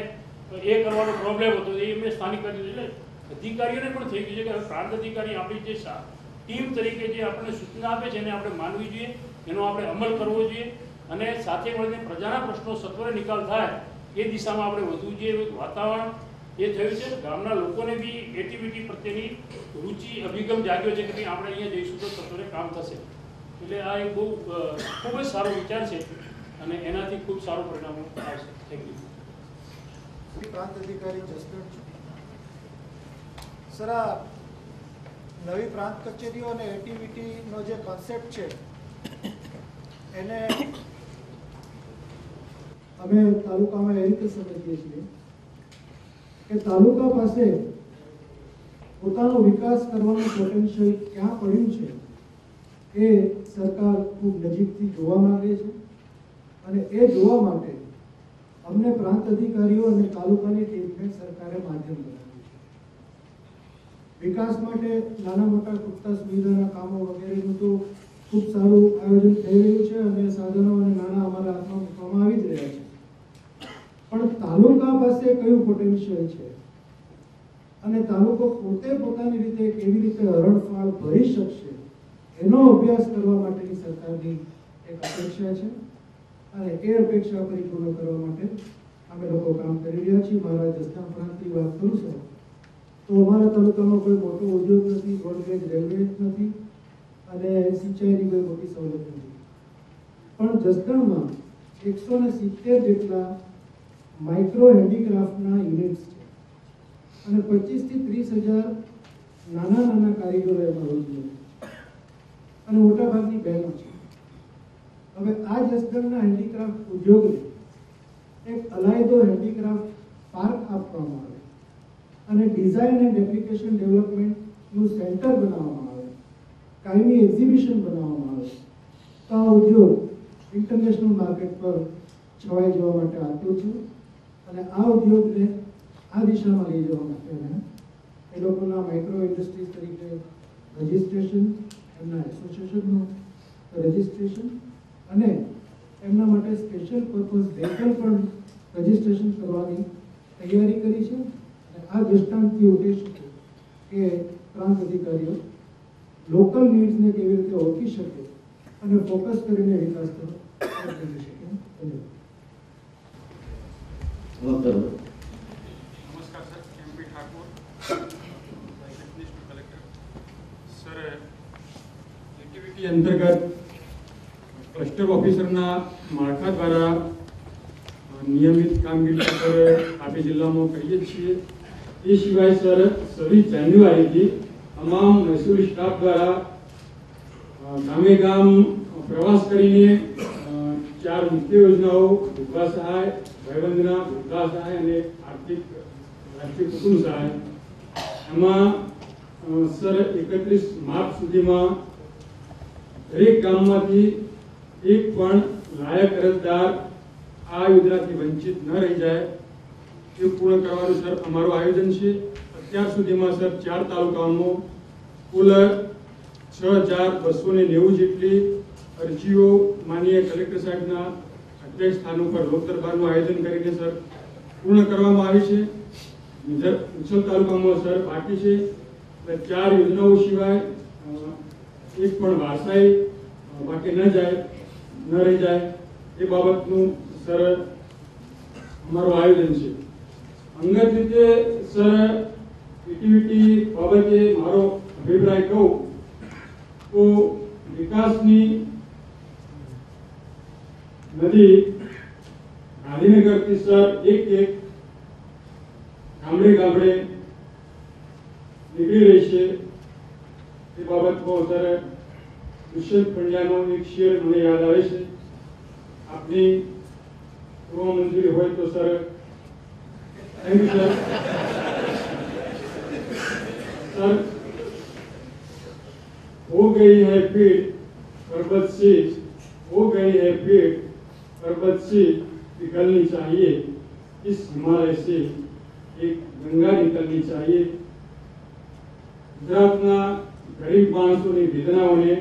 K: એ કરવાનો પ્રોબ્લેમ હતો, એ મેં સ્થાનિક એટલે અધિકારીઓને પણ થઈ ગયું છે કે હવે પ્રાંત અધિકારી આપણી જે ટીમ તરીકે જે આપણને સૂચના આપે છે એને આપણે માનવી જોઈએ, એનો આપણે અમલ કરવો જોઈએ અને સાથે મળીને પ્રજાના પ્રશ્નો સત્વરે નિકાલ થાય એ દિશામાં આપણે વધવું જોઈએ. વાતાવરણ એ થયું છે. ગામના લોકોને બી એક્ટિવિટી પ્રત્યેની રુચિ અભિગમ જાગ્યો છે કે ભાઈ આપણે અહીંયા જઈશું તો સત્વરે કામ થશે. એટલે આ એક બહુ ખૂબ જ સારો વિચાર છે અને એનાથી ખૂબ સારું પરિણામ આવશે. Thank you.
L: શ્રી પ્રાંત અધિકારી જસદણ. સર, આ નવી પ્રાંત કચેરીઓ અને એક્ટિવિટીનો જે કોન્સેપ્ટ છે એને અમે તાલુકામાં એ રીતે સમજીએ છીએ કે તાલુકા પાસે પોતાનો વિકાસ કરવાનું પોટેન્શિયલ ક્યાં પડ્યું છે એ સરકાર ખૂબ નજીકથી જોવા માંગે છે અને એ જોવા માટે અમને પ્રાંત અધિકારીઓ અને તાલુકાની ટીમને સરકારે માધ્યમ બનાવ્યું છે. વિકાસ માટે નાના મોટા પૂરતા સુવિધાના કામો વગેરેનું તો ખૂબ સારું આયોજન થઈ રહ્યું છે અને સાધનો અને નાણાં અમારા હાથમાં મૂકવામાં આવી જ રહ્યા છે. પણ તાલુકા પાસે કયું પોટેન્શિયલ છે અને તાલુકો પોતે પોતાની રીતે કેવી રીતે હરણફાળ ભરી શકશે એનો અભ્યાસ કરવા માટેની સરકારની એક અપેક્ષા છે અને એ અપેક્ષા પરિપૂર્ણ કરવા માટે અમે લોકો કામ કરી રહ્યા છીએ. મારા જસદણ પ્રાંતની વાત કરું છું તો અમારા તાલુકામાં કોઈ મોટો ઉદ્યોગ નથી, રોડવેજ રેલવે નથી અને સિંચાઈની કોઈ મોટી સવલત નથી. પણ જસદણમાં 170 જેટલા માઇક્રો હેન્ડીક્રાફ્ટના યુનિટ્સ છે અને 25 થી 30 હજાર નાના નાના કારીગરો એમાં રોજગાર અને મોટાભાગની બહેનો છે. હવે આ જસદણના હેન્ડીક્રાફ્ટ ઉદ્યોગને એક અલાયદો હેન્ડીક્રાફ્ટ પાર્ક આપવામાં આવે અને ડિઝાઇન એન્ડ એપ્લિકેશન ડેવલપમેન્ટનું સેન્ટર બનાવવામાં આવે, કાયમી એક્ઝિબિશન બનાવવામાં આવે તો આ ઉદ્યોગ ઇન્ટરનેશનલ માર્કેટ પર છવાઈ જવા માટે આતુર છે અને આ ઉદ્યોગને આ દિશામાં લઈ જવા માટે એ લોકોના માઇક્રો ઇન્ડસ્ટ્રીઝ તરીકે રજિસ્ટ્રેશન, એમના એસોસિએશનનું રજિસ્ટ્રેશન અને એમના માટે સ્પેશિયલ પર્પઝ વેહિકલ પણ રજિસ્ટ્રેશન કરવાની તૈયારી કરી છે. અને આ દૃષ્ટાંતથી ઉકેલી શકે કે પ્રાંત અધિકારીઓ લોકલ નીડ્સને કેવી રીતે ઓળખી શકે અને ફોકસ કરીને વિકાસ કરી શકે.
M: ધન્યવાદ.
N: નમસ્કાર sir, MP Thakor, collector sir. Activity અંતર્ગત ક્લસ્ટર ઓફિસરના માળખા દ્વારા નિયમિત કામગીરી સર તાપી જિલ્લામાં કરીએ છીએ. એ સિવાય સર 26 જાન્યુઆરીથી તમામ મહેસૂલી સ્ટાફ દ્વારા ગામે ગામ પ્રવાસ કરીને 4 મુખ્ય યોજનાઓ વિધવા સહાય, ભયવંદના, વૃદ્ધા સહાય અને આર્થિક રાષ્ટ્રીય કુટુંબ સહાય, એમાં સર 31 માર્ચ સુધીમાં દરેક ગામમાંથી એક પણ લાયક અરજદાર આ યોજનાથી વંચિત ન રહી જાય એ પૂર્ણ કરવાનું સર અમારું આયોજન છે. અત્યાર સુધીમાં સર 4 તાલુકાઓમાં કુલ 6290 જેટલી અરજીઓ માનનીય કલેક્ટર સાહેબના અધ્યક્ષ સ્થાન ઉપર લોક દરબારનું આયોજન કરીને સર પૂર્ણ કરવામાં આવી છે. ઉછલ તાલુકામાં સર બાકી છે. 4 યોજનાઓ સિવાય એક પણ વારસાઈ બાકી ન રહી જાય એ બાબતનું સર અમારું આયોજન છે. અંગત રીતે સર એક્ટિવિટી બાબતે મારો અભિપ્રાય કહું તો વિકાસની નદી ગાંધીનગરથી સર એક ગામડે ગામડે નીકળી રહી છે. એ બાબતમાં સર દુષ્યંત પંડ્યાનો એક શેર મને યાદ આવે છે. આપની પૂર્વ મંજૂરી હોય તો sir. Thank you sir. Sir, हो गई है पीठ पर्वत से, हो गई है पीठ पर्वत से पिघलनी चाहिए. इस हिमालय से एक गंगा निकलनी चाहिए. ગુજરાતના ગરીબ માણસોની વેદનાઓને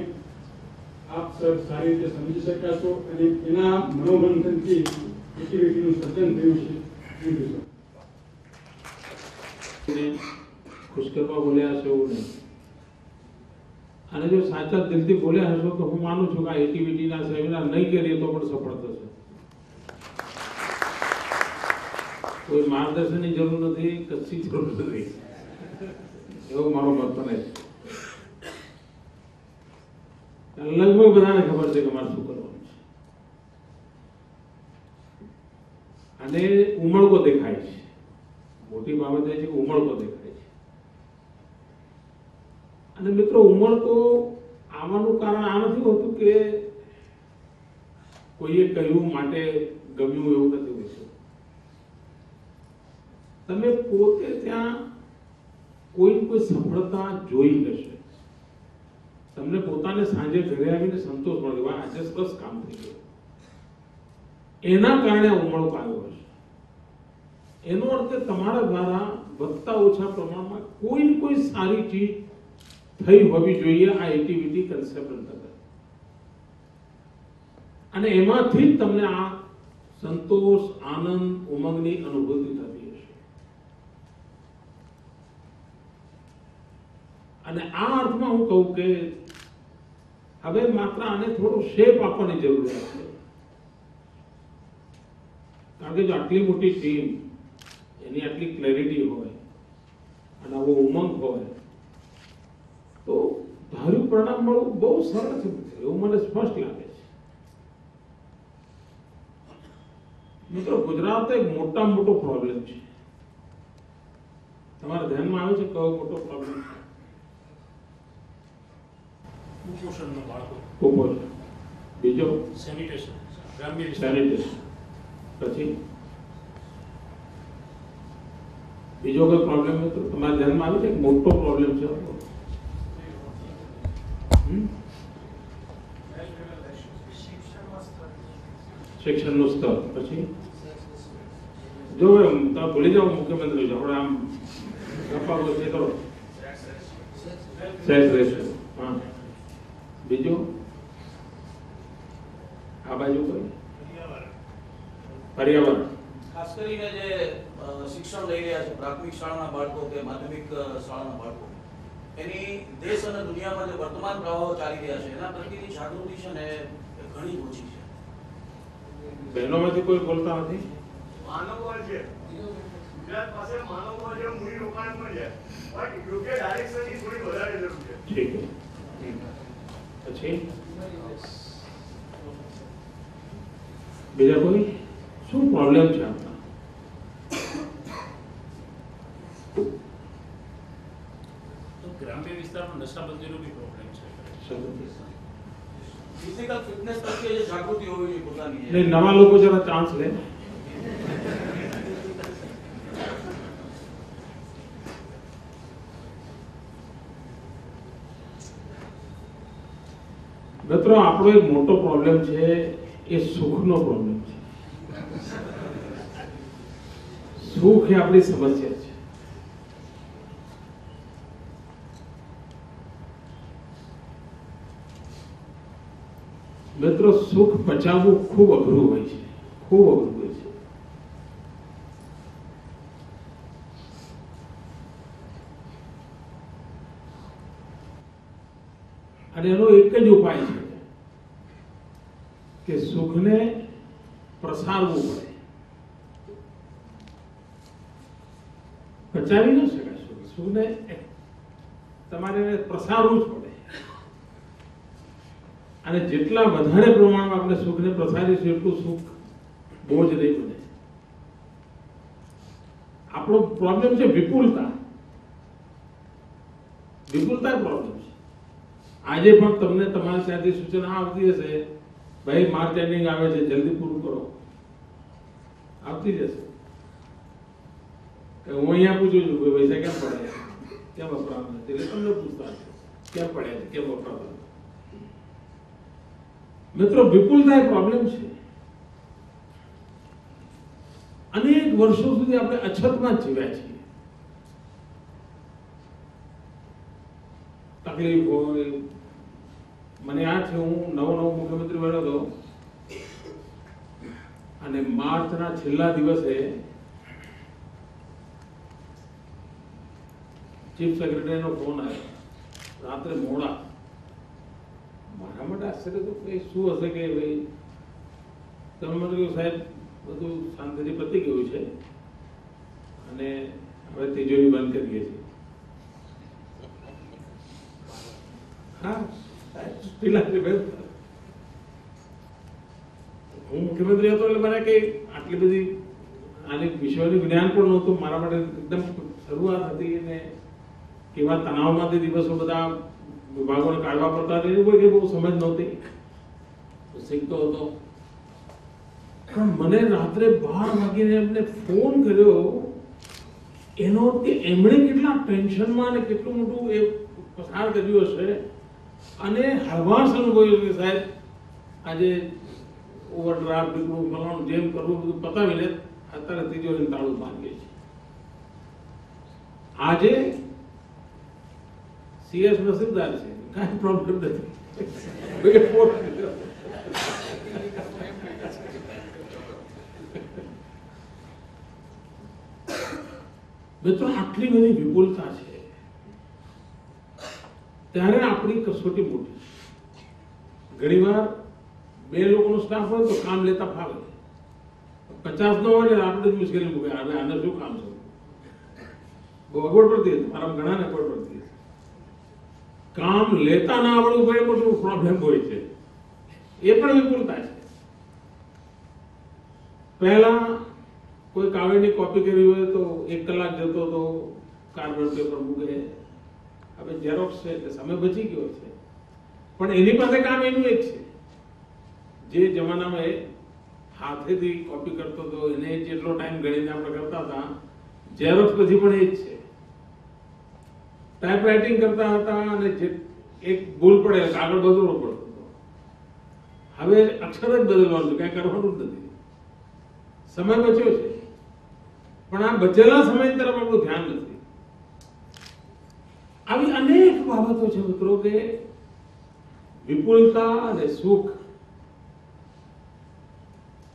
N: આપ સર સારી રીતે સમજી શક્યા છો અને એના મનોમંથનથી એક્ટિવિટીનું સર્જન થયું છે. Thank you sir.
A: ખુશ કરવા બોલ્યા હશો એવું નહીં. અને જો સાચા દિલથી બોલ્યા હશો તો હું માનું છું કે આ એક્ટિવિટીના સેમિનાર નહીં કરીએ તો પણ સફળ થશે. કોઈ માર્ગદર્શનની જરૂર નથી, કશી જરૂર નથી, એવો મારો મત બને છે. લગભગ બધાને ખબર છે કે મારે શું કરવાનું છે અને ઉમળકો દેખાય છે. મોટી બાબત એ છે કે ઉમળકો દેખાય છે. અને મિત્રો, ઉમળકો આવવાનું કારણ આ નથી હોતું કે કોઈએ કહ્યું માટે ગમ્યું, એવું નથી હોતું. તમે પોતે ત્યાં કોઈ સફળતા જોઈ હશે, તમને પોતાને સાંજે ઘરે આવીને સંતોષ મળે, આજે સરસ કામ થઈ ગયું. એના કારણે ઉમળકો આવ્યો હશે. એનો અર્થ તમારા દ્વારા વધતા ઓછા પ્રમાણમાં કોઈ ને કોઈ સારી ચીજ થઈ હોવી જોઈએ આ એક્ટિવિટી કન્સેપ્ટ અંતર્ગત, અને એમાંથી જ તમને આ સંતોષ, આનંદ, ઉમંગની અનુભૂતિ થતી હશે. અને આ અર્થમાં હું કહું કે હવે માત્ર આને થોડો શેપ આપવાની જરૂરિયાત છે. કારણ કે જો આટલી મોટી ટીમ, એની આટલી ક્લેરિટી હોય અને આવો ઉમંગ હોય તો ધાર્યું પરિણામ મળવું બહુ સરળ છે, એવું મને સ્પષ્ટ લાગે છે. મિત્રો, ગુજરાત એક મોટામાં મોટો પ્રોબ્લેમ છે. તમારા ધ્યાનમાં આવે છે કયો મોટો પ્રોબ્લેમ છે?
K: કુપોષણનો બાળકો.
A: કુપોષણ. બીજો
K: સેનિટેશન, ગ્રામ્ય
A: સેનિટેશન. પછી બીજો કોઈ પ્રોબ્લેમ મિત્રો તમારા ધ્યાનમાં આવે છે? એક મોટો પ્રોબ્લેમ છે. શિક્ષણનું સ્તર. પછી જો તમે ભૂલી જાઓ મુખ્યમંત્રી છો, આપણે આમ ગપ્પા ગોષ્ઠી કરો. Sex ratio. હા. બીજો આ બાજુ કોઈ પર્યાવરણ.
G: ખાસ કરીને જે શિક્ષણ લઈ રહ્યા છે પ્રાથમિક શાળાના બાળકો કે માધ્યમિક શાળાના બાળકો, એની દેશ અને દુનિયામાં જે વર્તમાન પ્રવાહો ચાલી રહ્યા છે એના પ્રત્યેની જાગૃતિ છે ને એ ઘણી ઓછી છે.
A: બહેનોમાંથી કોઈ બોલતા નથી.
M: માનવબળ છે, ગુજરાત પાસે માનવબળ છે, મૂડી રોકાણ પણ છે, પણ યોગ્ય ડાયરેક્શનની થોડી વધારે જરૂર છે.
A: ઠીક છે. પછી બીજા કોઈ શું પ્રોબ્લેમ છે આપણા?
K: તો ગ્રામ્ય વિસ્તારમાં નશાબંધીનો બી પ્રોબ્લેમ છે.
G: ફિઝિકલ ફિટનેસ પ્રત્યે જે જાગૃતિ હોવી જોઈએ પોતાની.
A: નહીં, નવા લોકો જરા ચાન્સ લે. મિત્રો, આપણો એક મોટો પ્રોબ્લેમ છે એ સુખનો પ્રોબ્લેમ છે. સુખ એ આપણી સમસ્યા છે. મિત્રો, સુખ પચાવવું ખૂબ અઘરું હોય છે, ખૂબ અઘરું હોય છે. અને એનો એક જ ઉપાય છે કે સુખને પ્રસારવું પડે. પચાવી ન શકાય સુખને, તમારે પ્રસારવું જ પડે. અને જેટલા વધારે પ્રમાણમાં આપણે સુખને પ્રસારીશું એટલું સુખ બોજ નહીં બને. આપણો પ્રોબ્લેમ છે વિપુલતા. વિપુલતા પ્રોબ્લેમ છે. આજે પણ તમને તમારા ત્યાંથી સૂચના આવતી હશે, ભાઈ માર્ચ એન્ડિંગ આવે છે, જલ્દી પૂરું કરો. આવતી જશે. હું અહીંયા પૂછું છું કે પૈસા કેમ પડ્યા, કેમ વપરાતા નથી, એટલે તમને પૂછતા કેમ પડ્યા છે, કેમ વપરાતા. મિત્રો, વિપુલતા એક પ્રોબ્લેમ છે. અનેક વર્ષો સુધી આપણે અછતમાં જ જીવ્યા છીએ. તકલીફ હોય. મને યાદ છે, હું નવો મુખ્યમંત્રી બન્યો હતો અને માર્ચના છેલ્લા દિવસે ચીફ સેક્રેટરીનો ફોન આવ્યો, રાત્રે મોડા. મારા માટે આશ્ચર્ય તો કે શું હશે કે ભાઈ તમે મને કહ્યું સાહેબ બધું શાંતિથી પતી ગયું છે અને હવે તિજોરી બંધ કરીએ છીએ. હા, હું મુખ્યમંત્રી હતો એટલે મને કઈ આટલી બધી આની વિષયોનું જ્ઞાન પણ નહોતું. મારા માટે એકદમ શરૂઆત હતી અને કેવા તણાવમાંથી દિવસો બધા વિભાગોને કાઢવા પડતા હતા, એવું કોઈ બહુ સમજ નહોતી, શીખતો હતો. પણ મને રાત્રે 12 વાગીને એમને ફોન કર્યો, એનો કે એમણે કેટલા ટેન્શનમાં અને કેટલું મોટું એ પસાર કર્યું હશે અને હળવાશ અનુભવ્યો કે સાહેબ આજે ઓવરડ્રાફ્ટ નીકળવું, ફલાણું જેમ કરવું બધું પતાવીને અત્યારે તિજોરીનું તાળું માંગીએ છીએ. આજે CS નસીબદાર છે, કાંઈ પ્રોબ્લેમ નથી. મિત્રો આટલી બધી વિપુલતા છે ત્યારે આપણી કસોટી મોટી. ઘણીવાર બે લોકોનો સ્ટાફ હોય તો કામ લેતા ફાવે, 50 નો હોય ને આપણે જ મુશ્કેલી મૂકે, હવે આને શું કામ છે, બહુ અગવડ પડતી હતી. મારા ઘણાને અગવડ પડતી હતી. કામ લેતા ના આવડવું ભાઈ મોટો પ્રોબ્લેમ હોય છે, એ પણ વિપુલતા છે. પહેલા કોઈ કાગળની કોપી કરી હોય તો 1 કલાક જતો તો કાર્બન પેપર મૂકે. હવે ઝેરોક્સ છે એટલે સમય બચી ગયો છે, પણ એની પાસે કામ એનું એક છે. જે જમાનામાં એ હાથેથી કોપી કરતો હતો એને જેટલો ટાઈમ ગણીને આપણે કરતા હતા, ઝેરોક્સ પછી પણ એ જ છે. ટાઈપરાઇટિંગ કરતા હતા અને જે એક ભૂલ પડે કાગળ બદલવો પડતો હતો. હવે અક્ષર જ બદલવાનું, કઈ કરવાનું જ નથી. સમય બચ્યો છે, પણ આ બચેલા સમય તરફ આપણું ધ્યાન નથી. આવી અનેક બાબતો છે મિત્રો કે વિપુલતા અને સુખ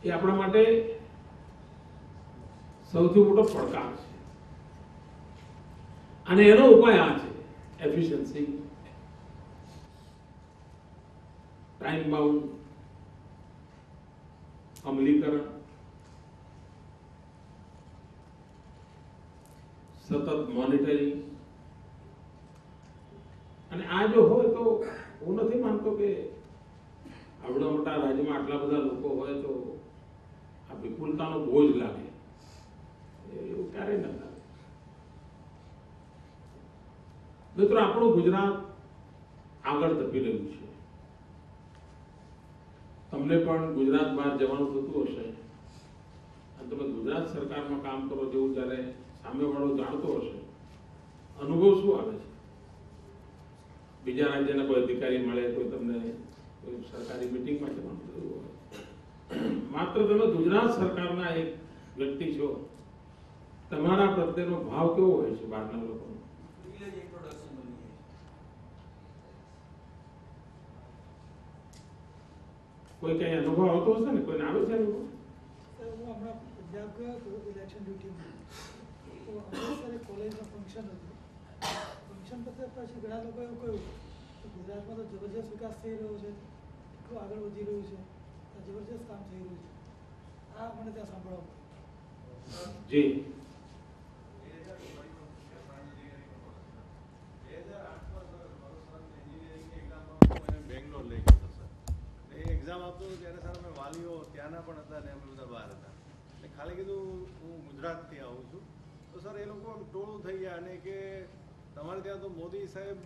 A: એ આપણા માટે સૌથી મોટો પડકાર છે. અને એનો ઉપાય આ છે, એફિશિયન્સી, ટાઈમ બાઉન્ડ, અમલીકરણ, સતત મોનિટરિંગ. અને આ જો હોય તો હું નથી માનતો કે આવડા મોટા રાજ્યમાં આટલા બધા લોકો હોય તો આ વિપુલતાનો બોજ લાગે, એવું ક્યારેય ન લાગે. મિત્રો આપણું ગુજરાત આગળ ધપી રહ્યું છે. તમને પણ ગુજરાત બહાર જવાનું થતું હશે અને તમે ગુજરાત સરકારમાં કામ કરો જેવું જ્યારે સામેવાળો જાણતો હશે, અનુભવ શું આવે છે? બીજા રાજ્યના કોઈ અધિકારી મળે, કોઈ તમને કોઈ સરકારી મિટિંગમાં જવાનું થયું હોય, માત્ર તમે ગુજરાત સરકારના એક વ્યક્તિ છો, તમારા પ્રત્યેનો ભાવ કેવો હોય છે બહારના લોકોનો? કોઈ કઈ અનુભવ આવતો હશે ને? કોઈને આવે છે અનુભવ?
L: હું હમણાં પંજાબ ગયો હતો ઇલેક્શન ડ્યુટીમાં, તો અમૃતસર એક કોલેજમાં ફંક્શન હતું. ફંક્શન પછી ઘણા લોકો એવું કહ્યું કે ગુજરાતમાં તો જબરજસ્ત વિકાસ થઈ રહ્યો છે, એટલું આગળ વધી રહ્યું છે, જબરજસ્ત કામ થઈ રહ્યું છે. આ મને ત્યાં સાંભળવા
A: જી.
O: બેંગ્લોર લઈ ગયો હતો સર. એ એક્ઝામ આપતો ત્યારે સર અમે વાલીઓ ત્યાંના પણ હતા ને અમે બધા બહાર હતા. એટલે ખાલી કીધું હું ગુજરાતથી આવું છું, તો સર એ લોકો ટોળું થઈ ગયા અને કે તમારે ત્યાં તો મોદી સાહેબ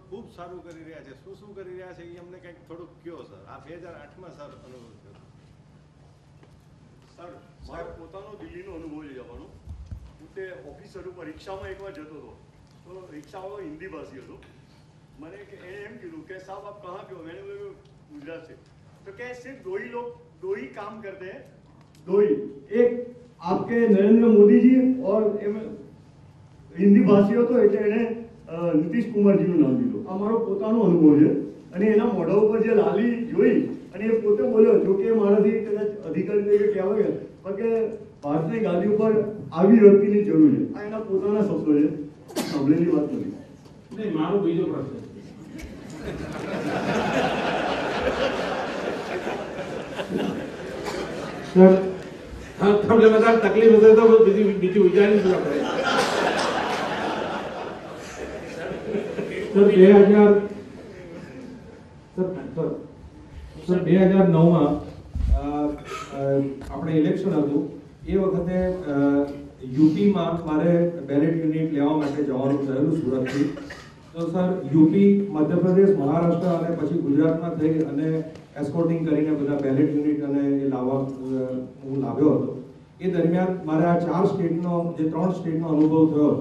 O: ખૂબ સારું કરી રહ્યા છે, શું શું કરી રહ્યા છે એ અમને કંઈક થોડુંક કહો સર. આ 2008માં સર અનુભવ થયો
M: સર. મારો પોતાનો દિલ્હીનો અનુભવ લઈ જવાનો. હું તે ઓફિસર ઉપર રિક્ષામાં એકવાર જતો હતો, તો રિક્ષાવાળો હિન્દી ભાષી હતો. मैंने एम कीधु कि साहब आप कहाँ के हो? मैंने बोला गुजरात से. तो क्या सिर्फ दो ही काम करते हैं? दो ही. एक आपके नरेंद्र मोदी जी और हिंदी भाषी હતો એટલે એને નીતિશ કુમારજીનું નામ દીધું. આ મારો પોતાનો અનુભવ છે. અને એના મોઢા ઉપર જે લાલી જોઈ અને એ પોતે બોલ્યો, જો કે મારાથી કદાચ અધિકારી તરીકે કહેવાય પણ કે ભારતની ગાદી ઉપર આવી વ્યક્તિની જરૂર છે. આ એના પોતાના શબ્દો છે, સાંભળેલી વાત નથી.
A: નહીં, મારો બીજો પ્રશ્ન
L: સર,
A: તમને બધા તકલીફ હશે તો બીજું વિચારીશું આપણે.
B: સર 2009માં આપણે ઇલેક્શન હતું. એ વખતે યુપીમાં મારે બેલેટ યુનિટ લેવા માટે જવાનું થયેલું સુરતથી. તો સર યુપી, મધ્યપ્રદેશ, મહારાષ્ટ્ર અને પછી ગુજરાતમાં થઈ અને એસ્કોર્ટિંગ કરીને બધા બેલેટ યુનિટ અને એ લાવવા હું લાવ્યો હતો. એ દરમિયાન મારે આ 3 સ્ટેટનો અનુભવ થયો.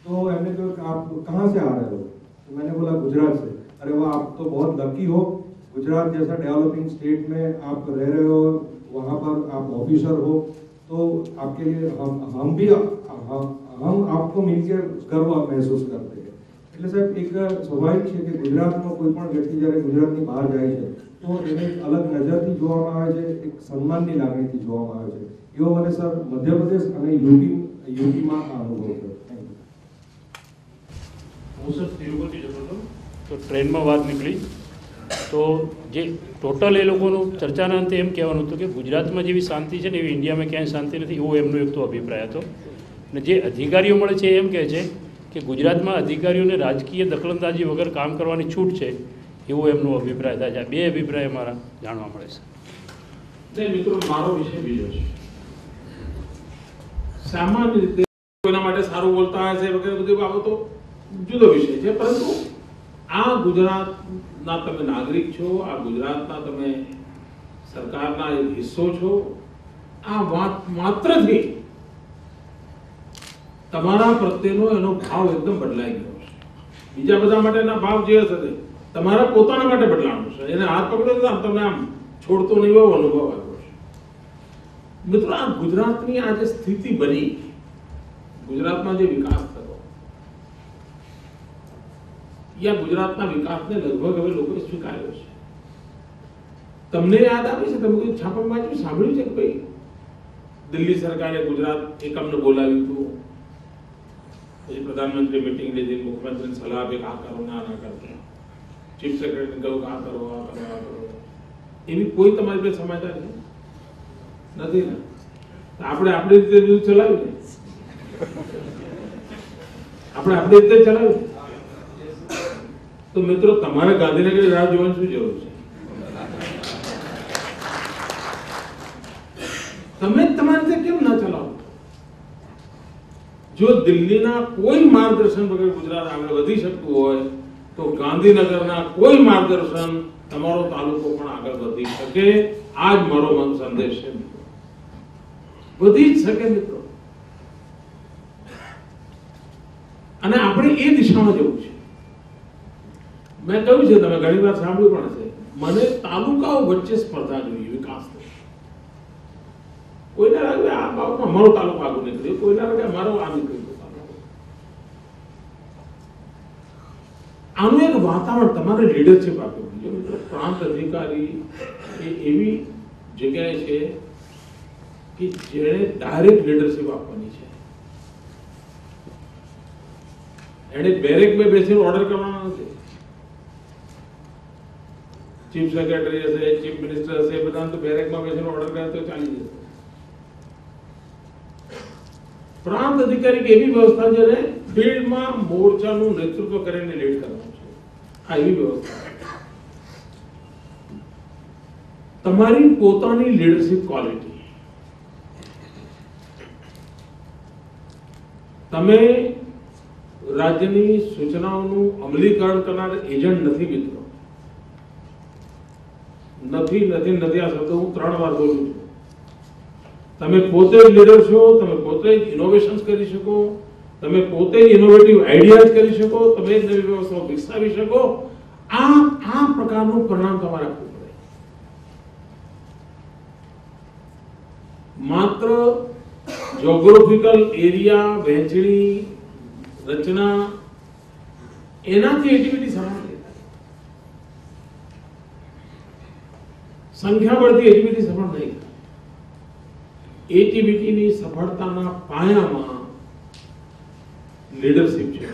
B: तो एमने कहा आप कहाँ से आ रहे हो? तो मैंने बोला गुजरात से. अरे वाह, आप तो बहुत लकी हो
P: गुजरात जैसा डेवलपिंग स्टेट में आप रह रहे हो, वहाँ पर आप ऑफिसर हो, तो आपके लिए हम आपको मिलकर गर्व महसूस करते हैं। એટલે સાહેબ એક સ્વાભાવિક છે કે ગુજરાતમાં કોઈ પણ વ્યક્તિ જ્યારે ગુજરાતની બહાર જાય છે તો એને એક અલગ નજરથી જોવામાં આવે છે, એક સન્માનની લાગણીથી જોવામાં આવે છે। એવો મને સર મધ્યપ્રદેશ અને યુપીમાં આ અનુભવ થયો। Thank you.
K: હું સર તિરુપતિ જતો હતો તો ટ્રેનમાં વાત નીકળી તો જે ટોટલ એ લોકોનું ચર્ચાના અંતે એમ કહેવાનું હતું કે ગુજરાતમાં જેવી શાંતિ છે ને એવી ઇન્ડિયામાં ક્યાંય શાંતિ નથી, એવો એમનો એક તો અભિપ્રાય હતો। અને જે અધિકારીઓ મળે છે એમ કહે છે કે ગુજરાતમાં અધિકારીઓને રાજકીય દખલઅંદાજી વગર કામ કરવાની છૂટ છે, એવો એમનો અભિપ્રાય થાય છે। આ બે અભિપ્રાય મારા જાણવા મળે છે।
A: મિત્રો, મારો વિષય બીજો છે। સામાન્ય રીતે કોઈના માટે સારું બોલતા હોય છે વગેરે બધી બાબતો જુદો વિષય છે, પરંતુ આ ગુજરાતના તમે નાગરિક છો, આ ગુજરાતના તમે સરકારના એક હિસ્સો છો। આ વાત માત્રથી તમારા પ્રત્યેનો એનો ભાવ એકદમ બદલાઈ ગયો છે। બીજા બધા માટેના ભાવ જે હશે તમારા પોતાના માટે બદલાવાનો છે। એને હાથ પકડો તો તમને આમ છોડતો નહીં એવો અનુભવ આવ્યો છે। મિત્રો, આ ગુજરાતની આ જે સ્થિતિ બની, ગુજરાતમાં જે વિકાસ થયો, યા ગુજરાતના વિકાસને લગભગ હવે લોકોએ સ્વીકાર્યો છે। તમને યાદ આવે છે, તમે કોઈ છાપામાં વાંચ્યું, સાંભળ્યું છે કે ભાઈ દિલ્હી સરકારે ગુજરાત એકમને બોલાવ્યું હતું, પછી પ્રધાનમંત્રી મીટિંગ લીધી, મુખ્યમંત્રીને સલાહ આપી આ કરો ના કરો, ચીફ સેક્રેટરી કહ્યું આ કરો આ કરો આ કરો, એવી કોઈ તમારી પાસે સમાચાર છે નથી ને? આપણે આપણી રીતે બધું ચલાવ્યું ને, આપણે આપણી રીતે ચલાવ્યું। તો મિત્રો, તમારે ગાંધીનગર રાહ જોવાની શું જરૂર છે? તમે તમારી રીતે કેમ ના ચલાવો? જો દિલ્હીના કોઈ માર્ગદર્શન વગર ગુજરાત આગળ વધી શકતું હોય તો ગાંધીનગરના કોઈ માર્ગદર્શન તમારો તાલુકો પણ આગળ વધી શકે। આ જ મારો મન સંદેશ છે મિત્રો, વધી જ શકે મિત્રો। અને આપણે એ દિશામાં જવું છે। મેં કહ્યું છે, તમે ઘણી વાર સાંભળ્યું પણ હશે, મને તાલુકાઓ વચ્ચે સ્પર્ધા જોઈએ વિકાસની। કોઈના લાગે આ બાબતમાં અમારો તાલુકો આગળ નીકળ્યો, કોઈના લાગે અમારો આ નીકળ્યો તાલુકો। આનું એક વાતાવરણ તમારે લીડરશિપ આપવું જોઈએ મિત્રો। પ્રાંત અધિકારી એ એવી જગ્યાએ છે કે જેણે ડાયરેક્ટ લીડરશિપ આપવાની છે। એણે બેરેકમાં બેસીને ઓર્ડર કરવાના નથી। ચીફ સેક્રેટરી હશે, ચીફ મિનિસ્ટર હશે, બધા તો બેરેકમાં બેસીને ઓર્ડર કરે તો ચાલી જશે। પ્રાંત અધિકારી એવી વ્યવસ્થા જેને ફિલ્ડમાં મોરચાનું નેતૃત્વ કરીને લીડ કરવાનું છે। આ એવી વ્યવસ્થા તમારી પોતાની લીડરશિપ ક્વોલિટી, તમે રાજ્યની સૂચનાઓનું અમલીકરણ કરનાર એજન્ટ નથી મિત્રો। નથી નથી નથી આ શબ્દ હું 3 વાર બોલું છું। તમે પોતે જ લીડર છો, તમે પોતે જ ઇનોવેશન્સ કરી શકો, તમે પોતે જ ઇનોવેટિવ આઈડિયાઝ કરી શકો, તમે જ નવી વ્યવસ્થાઓ વિકસાવી શકો। આ પ્રકારનું પરિણામ તમારે આપવું પડે। માત્ર જ્યોગ્રાફિકલ એરિયા વહેંચણી રચના એનાથી એક્ટિવિટી સફળ નહીં થાય, સંખ્યાબળથી એક્ટિવિટી સફળ નહીં થાય। એટીવીટીની સફળતાના પાયામાં લીડરશિપ છે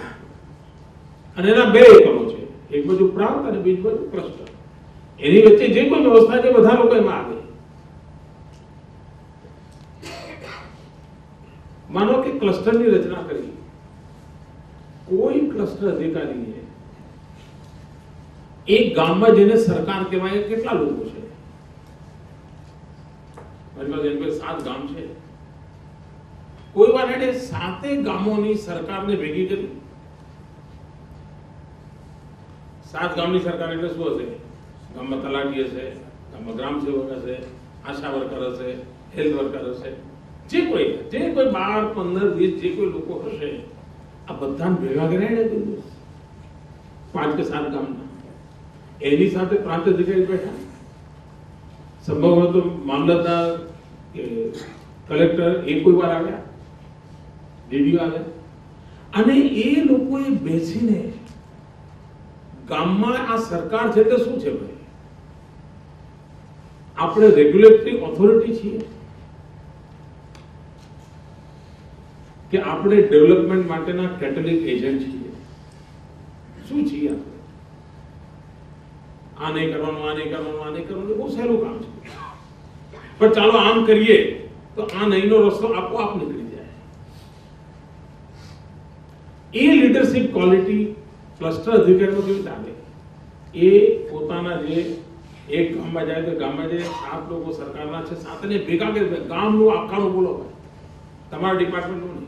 A: અને એના બે એકમો છે, એક બાજુ પ્રાંત અને બીજી બાજુ ક્લસ્ટર। એની વચ્ચે જે કોઈ વ્યવસ્થા છે બધા લોકો એમાં આવે। માનો કે ક્લસ્ટરની રચના કરી, કોઈ ક્લસ્ટર અધિકારીએ એક ગામમાં જેને સરકાર કહેવાય કેટલા લોકો છે? મારી પાસે એમ 7 ગામ છે। કોઈ વાર એને 7 ગામોની સરકારને ભેગી કરી। 7 ગામની સરકાર એટલે શું હશે? ગામમાં તલાટી હશે, ગામમાં ગ્રામ સેવક હશે, આશા વર્કર હશે, હેલ્થ વર્કર હશે, જે કોઈ 12, 15, 20 જે કોઈ લોકો હશે, આ બધાને ભેગા કર્યા ને 5 કે 7 ગામના એની સાથે પ્રાંત અધિકારી બેઠા, સંભવ હોય તો મામલતદાર કે કલેક્ટર એ કોઈ વાર આવ્યા, ડીડીઓ આવ્યા, અને એ લોકોએ બેસીને ગામમાં આ સરકાર છે તે શું છે ભાઈ, આપણે રેગ્યુલેટરી ઓથોરિટી છીએ કે આપણે ડેવલપમેન્ટ માટેના કેટલિક એજન્ટ છીએ, શું છીએ આપણે? આ નહીં કરવાનું, આ નહીં કરવાનું, આ નહીં કરવાનું, બહુ સહેલું કામ છે, પણ ચાલો આમ કરીએ તો આ નહીંનો રસ્તો આપોઆપ નીકળી જાય. એ લીડરશિપ ક્વોલિટી ક્લસ્ટર અધિકારીનો કેવી ચાલે? એ પોતાના જે એક ગામમાં જાય તો ગામમાં જે 7 લોકો સરકારના છે, 7ને ભેગા કરી ગામનું આખાનું બોલો ભાઈ, તમારા ડિપાર્ટમેન્ટનું નહીં.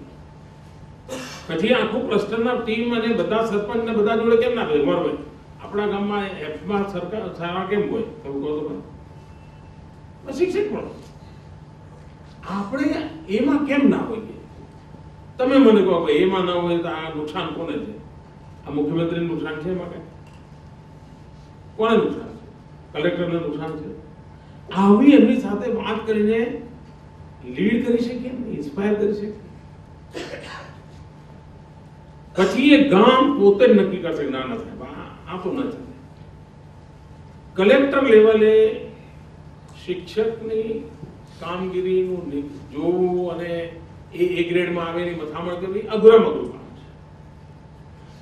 A: પછી આખું ક્લસ્ટરના ટીમ અને બધા સરપંચ ને બધા જોડે કેમ ના ભાઈ ભાઈ આપણા ગામમાં એફમાં સરકાર સારા કેમ હોય એવું કહો તો ભાઈ શિક્ષક પણ આપણે એમાં કેમ ના હોઈએ? તમે મને કહો કે એમાં ના હોય તો આ નુકસાન કોને છે? આ મુખ્યમંત્રીને નુકસાન છે? એમાં કઈ કોને નુકસાન છે? કલેક્ટરને નુકસાન છે? આવી એમની સાથે વાત કરીને લીડ કરી શકીએ, ઇન્સ્પાયર કરી શકીએ. પછી એ ગામ પોતે જ નક્કી કરશે ના ના સાહેબ આ તો ન ચાલે. કલેક્ટર લેવલે શિક્ષકની કામગીરીનું જોવું અને એ ગ્રેડમાં આવેલી મથામણ કરવી અઘરામાં અઘરું કામ છે.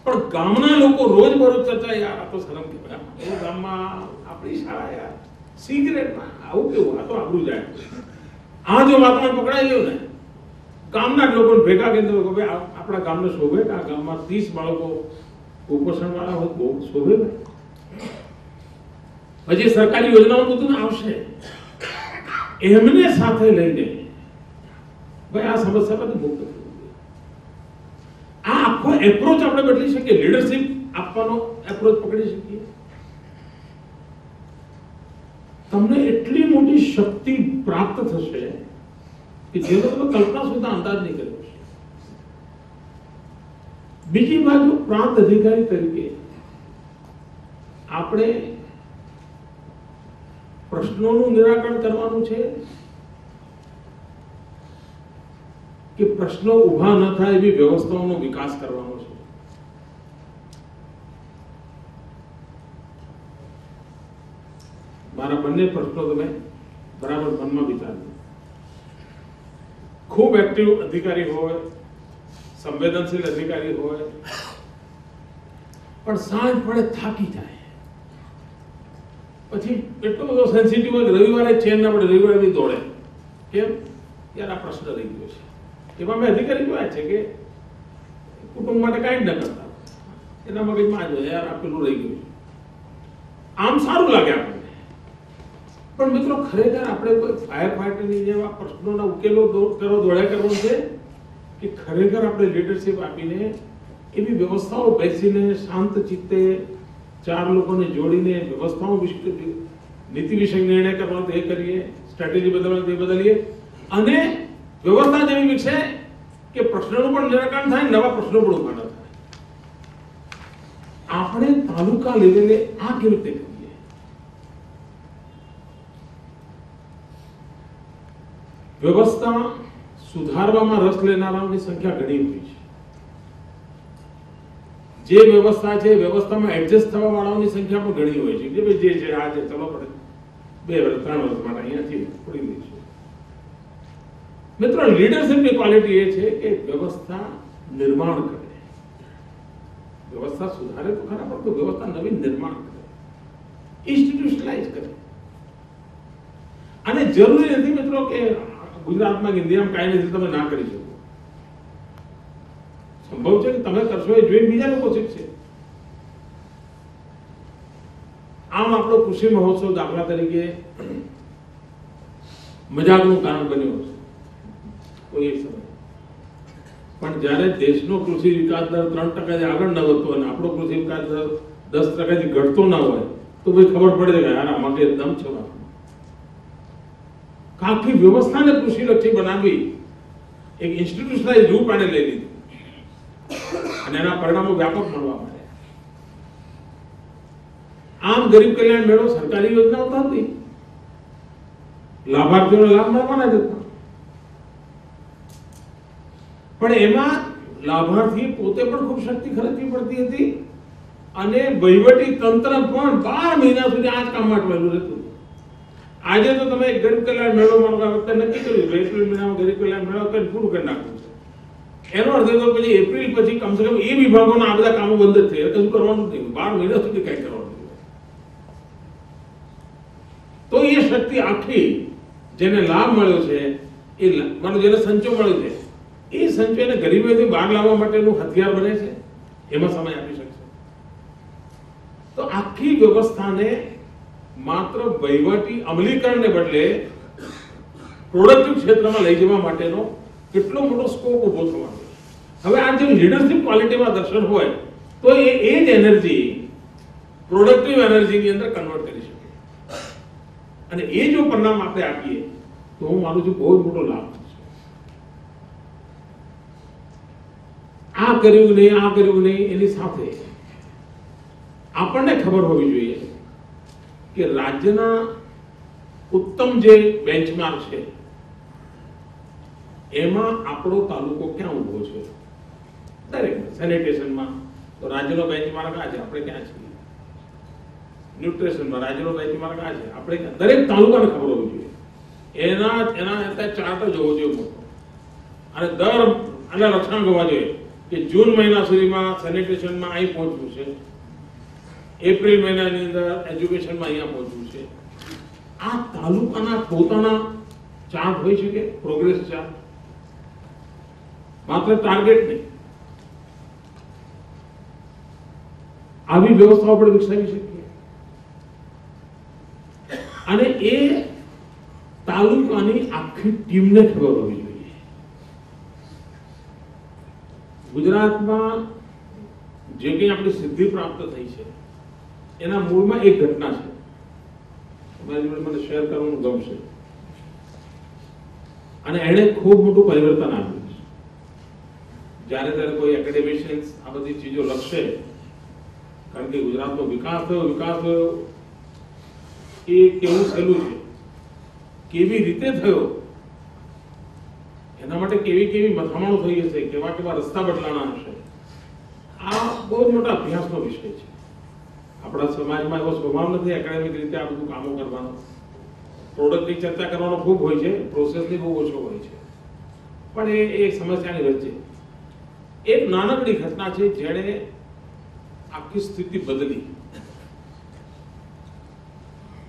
A: પણ ગામના લોકો રોજબરોજ ચર્ચા યાર આ તો શરમ કહેવાય, એ ગામમાં આપણી શાળા યાર સી ગ્રેડમાં આવું કેવું, આ તો આપણું જાય. આ જો વાતાવરણ પકડાઈ ગયું ને ગામના જ લોકોને ભેગા કરીને આપણા ગામને શોભે કે આ ગામમાં 30 બાળકો કુપોષણ વાળા હોય, બહુ શોભે. પછી સરકારી યોજનાઓ બધું આવશે, એમને સાથે લઈને ભાઈ આ સમસ્યા બધું મુક્ત કરવું. આ આખો એપ્રોચ આપણે બદલી શકીએ, લીડરશિપ આપવાનો એપ્રોચ પકડી શકીએ. તમને એટલી મોટી શક્તિ પ્રાપ્ત થશે કે જેનો તમે કલ્પના સુધા અંદાજ નહીં કર્યો છે. બીજી બાજુ પ્રાંત અધિકારી તરીકે આપણે પ્રશ્નોનું નિરાકરણ કરવાનું છે કે પ્રશ્નો ઉભા ન થાય એવી વ્યવસ્થાઓનો વિકાસ કરવાનો છે. મારા બંને પ્રશ્નો તમે બરાબર મનમાં વિચારજો. ખૂબ એક્ટિવ અધિકારી હોય, સંવેદનશીલ અધિકારી હોય, પણ સાંજ પડે થાકી જાય, પછી એટલો બધો સેન્સિટિવ હોય રવિવારે ચેન ના પડે, રવિવારે બી દોડે. કેમ? યાર આ પ્રશ્ન રહી ગયો છે. એમાં મેં અધિકારી જોયા છે કે કુટુંબ માટે કાંઈ જ ન કરતા, એના મગજમાં જ હોય યાર આ પેલું રહી ગયું. આમ સારું લાગે આપણને, પણ મિત્રો ખરેખર આપણે કોઈ ફાયર ફાઈટરની જેવા પ્રશ્નોના ઉકેલો દોડ્યા કરવાનું છે કે ખરેખર આપણે લીડરશિપ આપીને એવી વ્યવસ્થાઓ બેસીને શાંત ચિત્તે 4 લોકોને જોડીને વ્યવસ્થાઓ નીતિ વિષયક નિર્ણય કરવાનો તે કરીએ, સ્ટ્રેટેજી બદલવાનો તે બદલીએ, અને વ્યવસ્થા જેવી વિકસે કે પ્રશ્નોનું પણ નિરાકરણ થાય, નવા પ્રશ્નો પણ ઉભા ન થાય. આપણે તાલુકા લેવલે આ કેવી રીતે કરીએ? વ્યવસ્થા સુધારવામાં રસ લેનારાઓની સંખ્યા ઘણી હોય છે. જે વ્યવસ્થા છે વ્યવસ્થામાં એડજસ્ટ થવા વાળાઓની સંખ્યા પણ ઘણી હોય છે કે ભાઈ જે છે આ જે ચલો પડે 2 વર્ષ 3 વર્ષ માટે અહીંયાથી પડી લઈશું. મિત્રો લીડરશિપની ક્વોલિટી એ છે કે વ્યવસ્થા નિર્માણ કરે, વ્યવસ્થા સુધારે તો ખરા પણ વ્યવસ્થા નવી નિર્માણ કરે, ઇન્સ્ટિટ્યુશનલાઇઝ કરે. અને જરૂરી નથી મિત્રો કે ગુજરાતમાં કે ઇન્ડિયામાં કાંઈ નથી તમે ના કરી શકો. સંભવ છે કે તમે કરશો એ જોઈને બીજા લોકો શીખશે. આમ આપણો કૃષિ મહોત્સવ દાખલા તરીકે મજાકનું કારણ બન્યો છે કોઈ એક સમય, પણ જ્યારે દેશનો કૃષિ વિકાસ દર 3% આગળ ન વધતો અને આપણો કૃષિ વિકાસ દર 10% ઘટતો ના હોય તો ભાઈ ખબર પડે કે યાર આમાં કે દમ છે. આખી વ્યવસ્થાને કૃષિલક્ષી બનાવી એક ઇન્સ્ટિટ્યુશનલાઇઝ રૂપ આને લઈ લીધું અને એના પરિણામો વ્યાપક મળવા માંડ્યા. આમ ગરીબ કલ્યાણ મેળો સરકારી યોજનાઓ તો હતી, લાભાર્થીઓને લાભ મળવાના જ હતા, પણ એમાં લાભાર્થી પોતે પણ ખૂબ શક્તિ ખર્ચવી પડતી હતી અને વહીવટી તંત્ર પણ 12 મહિના સુધી આ જ કામ માટે વહેલું રહેતું. આજે તો તમે ગરીબ કલ્યાણ મેળો વખતે નક્કી કર્યું એપ્રિલ મહિનામાં ગરીબ કલ્યાણ મેળો કરીને પૂરું કરી નાખવું છે. એનો અર્થ એ તો પછી એપ્રિલ પછી કમસે કમ એ વિભાગોના આ બધા કામો બંધ જ થઈ, કશું કરવાનું જ નહીં, 12 મહિના સુધી કઈ કરવાનું નહીં. તો એ શક્તિ આખી જેને લાભ મળ્યો છે, એ માનો જેને સંચો મળ્યો છે, એ સંચો એને ગરીબીમાંથી બહાર લાવવા માટેનું હથિયાર બને છે, એમાં સમય આપી શકશે. તો આખી વ્યવસ્થાને માત્ર વહીવટી અમલીકરણને બદલે પ્રોડક્ટિવ ક્ષેત્રમાં લઈ જવા માટેનો કેટલો મોટો સ્કોપ ઉભો થવાનો. હવે આ જે લીડરશિપ ક્વોલિટીમાં દર્શન હોય તો એ જ એનર્જી પ્રોડક્ટિવ એનર્જીની અંદર કન્વર્ટ કરી શકે, અને એ જો પરિણામ આપણે આપીએ તો હું માનું છું બહુ જ મોટો લાભ થશે. આ કર્યું નહીં એની સાથે આપણને ખબર હોવી જોઈએ કે રાજ્યના ઉત્તમ જે બેન્ચમાર્ક છે એમાં આપણો તાલુકો ક્યાં ઉભો છે. દરેક સેનિટેશનમાં તો રાજ્યનો બેન્ચમાર્ક આ છે, આપણે ક્યાં છીએ. ન્યુટ્રિશનમાં રાજ્યનો બેન્ચમાર્ક આ છે, આપણે ક્યાં. દરેક તાલુકાને ખબર હોવી જોઈએ. એના ચાર્ટ જ હોવો જોઈએ મોટો, અને આના લક્ષણ હોવા જોઈએ કે જૂન મહિના સુધીમાં સેનિટેશનમાં અહીં પહોંચવું છે, એપ્રિલ મહિનાની અંદર એજ્યુકેશનમાં અહીંયા પહોંચવું છે. આ તાલુકાના પોતાના ચાર્ટ હોઈ શકે, પ્રોગ્રેસ ચાર્ટ, માત્ર ટાર્ગેટ નહીં. આવી વ્યવસ્થાઓ પણ વિકસાવી શકીએ અને એ તાલુકાની આખી ટીમને ખબર હોવી જોઈએ. ગુજરાતમાં જે કંઈ આપણી સિદ્ધિ પ્રાપ્ત થઈ છે એના મૂળમાં એક ઘટના છે, તમારી જોડે મને શેર કરવાનું ગમશે, અને એણે ખૂબ મોટું પરિવર્તન આવ્યું છે. જ્યારે ત્યારે કોઈ એકેડેમિશિયન્સ આ બધી ચીજો લખશે, કારણ કે ગુજરાતનો વિકાસ થયો એ કેવું સહેલું છે, કેવી રીતે થયો, એના માટે કેવી મથામણો થઈ હશે, કેવા રસ્તા બદલાણા હશે, આ બહુ જ મોટા અભ્યાસનો વિષય છે. આપણા સમાજમાં એવો સ્વભાવ નથી એકેડેમિક રીતે આ બધું કામો કરવાનો. પ્રોડક્ટની ચર્ચા કરવાનો ખૂબ હોય છે, પ્રોસેસની બહુ ઓછો હોય છે. પણ એ સમસ્યાની વચ્ચે એક નાનકડી ઘટના છે જેણે આખી સ્થિતિ બદલી.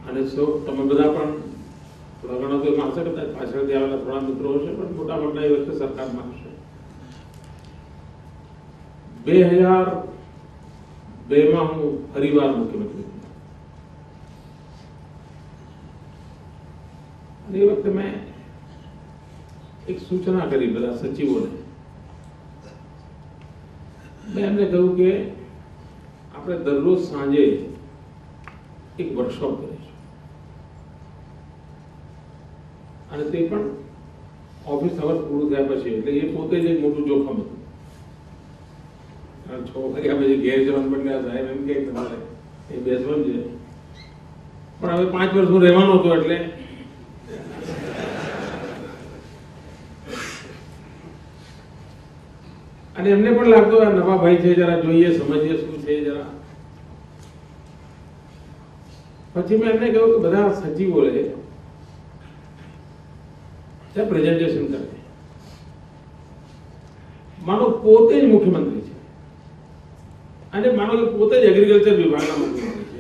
A: અને તમે બધા પણ થોડા ઘણા તો માનશે કદાચ પાછળથી આવેલા થોડા મિત્રો હશે, પણ મોટા મોટા એ વખતે સરકારમાં હશે. 2002માં હું ફરીવાર મુખ્યમંત્રી થયો, અને એ વખતે મેં એક સૂચના કરી બધા સચિવોને. મેં એમને કહ્યું કે આપણે દરરોજ સાંજે એક વર્કશોપ કરીશું, અને તે પણ ઓફિસ અવર પૂરું થયા પછી. એટલે એ પોતે જ એક મોટું જોખમ હતું. 6 વાગ્યા પછી ઘેર જવાનું બન્યા, સાહેબ એમ કે તમારે એ બેસવાનું છે, પણ હવે 5 વર્ષ હું રહેવાનો હતો એટલે અને એમને પણ લાગતો આ નવા ભાઈ છે, જરા જોઈએ સમજીએ શું છે જરા. પછી મેં એમને કહ્યું કે બધા સચિવોએ ત્યાં પ્રેઝન્ટેશન કરે. માનો પોતે જ મુખ્યમંત્રી છે અને માનો કે પોતે જ એગ્રીકલ્ચર વિભાગના મંત્રી છે,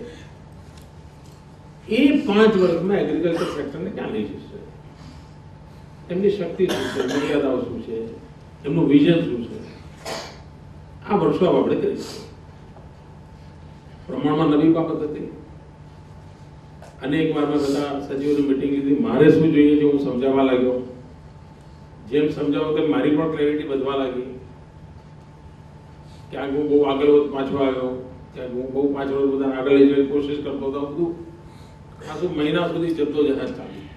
A: એ 5 વર્ષમાં એગ્રીકલ્ચર સેક્ટરને ક્યાં લઈ જશે, એમની શક્તિ શું છે, મર્યાદાઓ શું છે, એમનું વિઝન શું છે, આ વર્કશોપ આપણે કરીશું. પ્રમાણમાં નવી બાબત હતી. અનેક વાર મેં બધા સચિવોની મિટિંગ લીધી, મારે શું જોઈએ છે હું સમજાવવા લાગ્યો. જેમ સમજાવો તેમ મારી પણ ક્લેરિટી વધવા લાગી. ક્યાંક હું બહુ આગળ પાછો આવ્યો, ક્યાંક હું બહુ પાછળ બધા આગળ લઈ જવાની કોશિશ કરતો હતો. બધું ખાસું મહિના સુધી જતો જહાજ ચાલ્યું.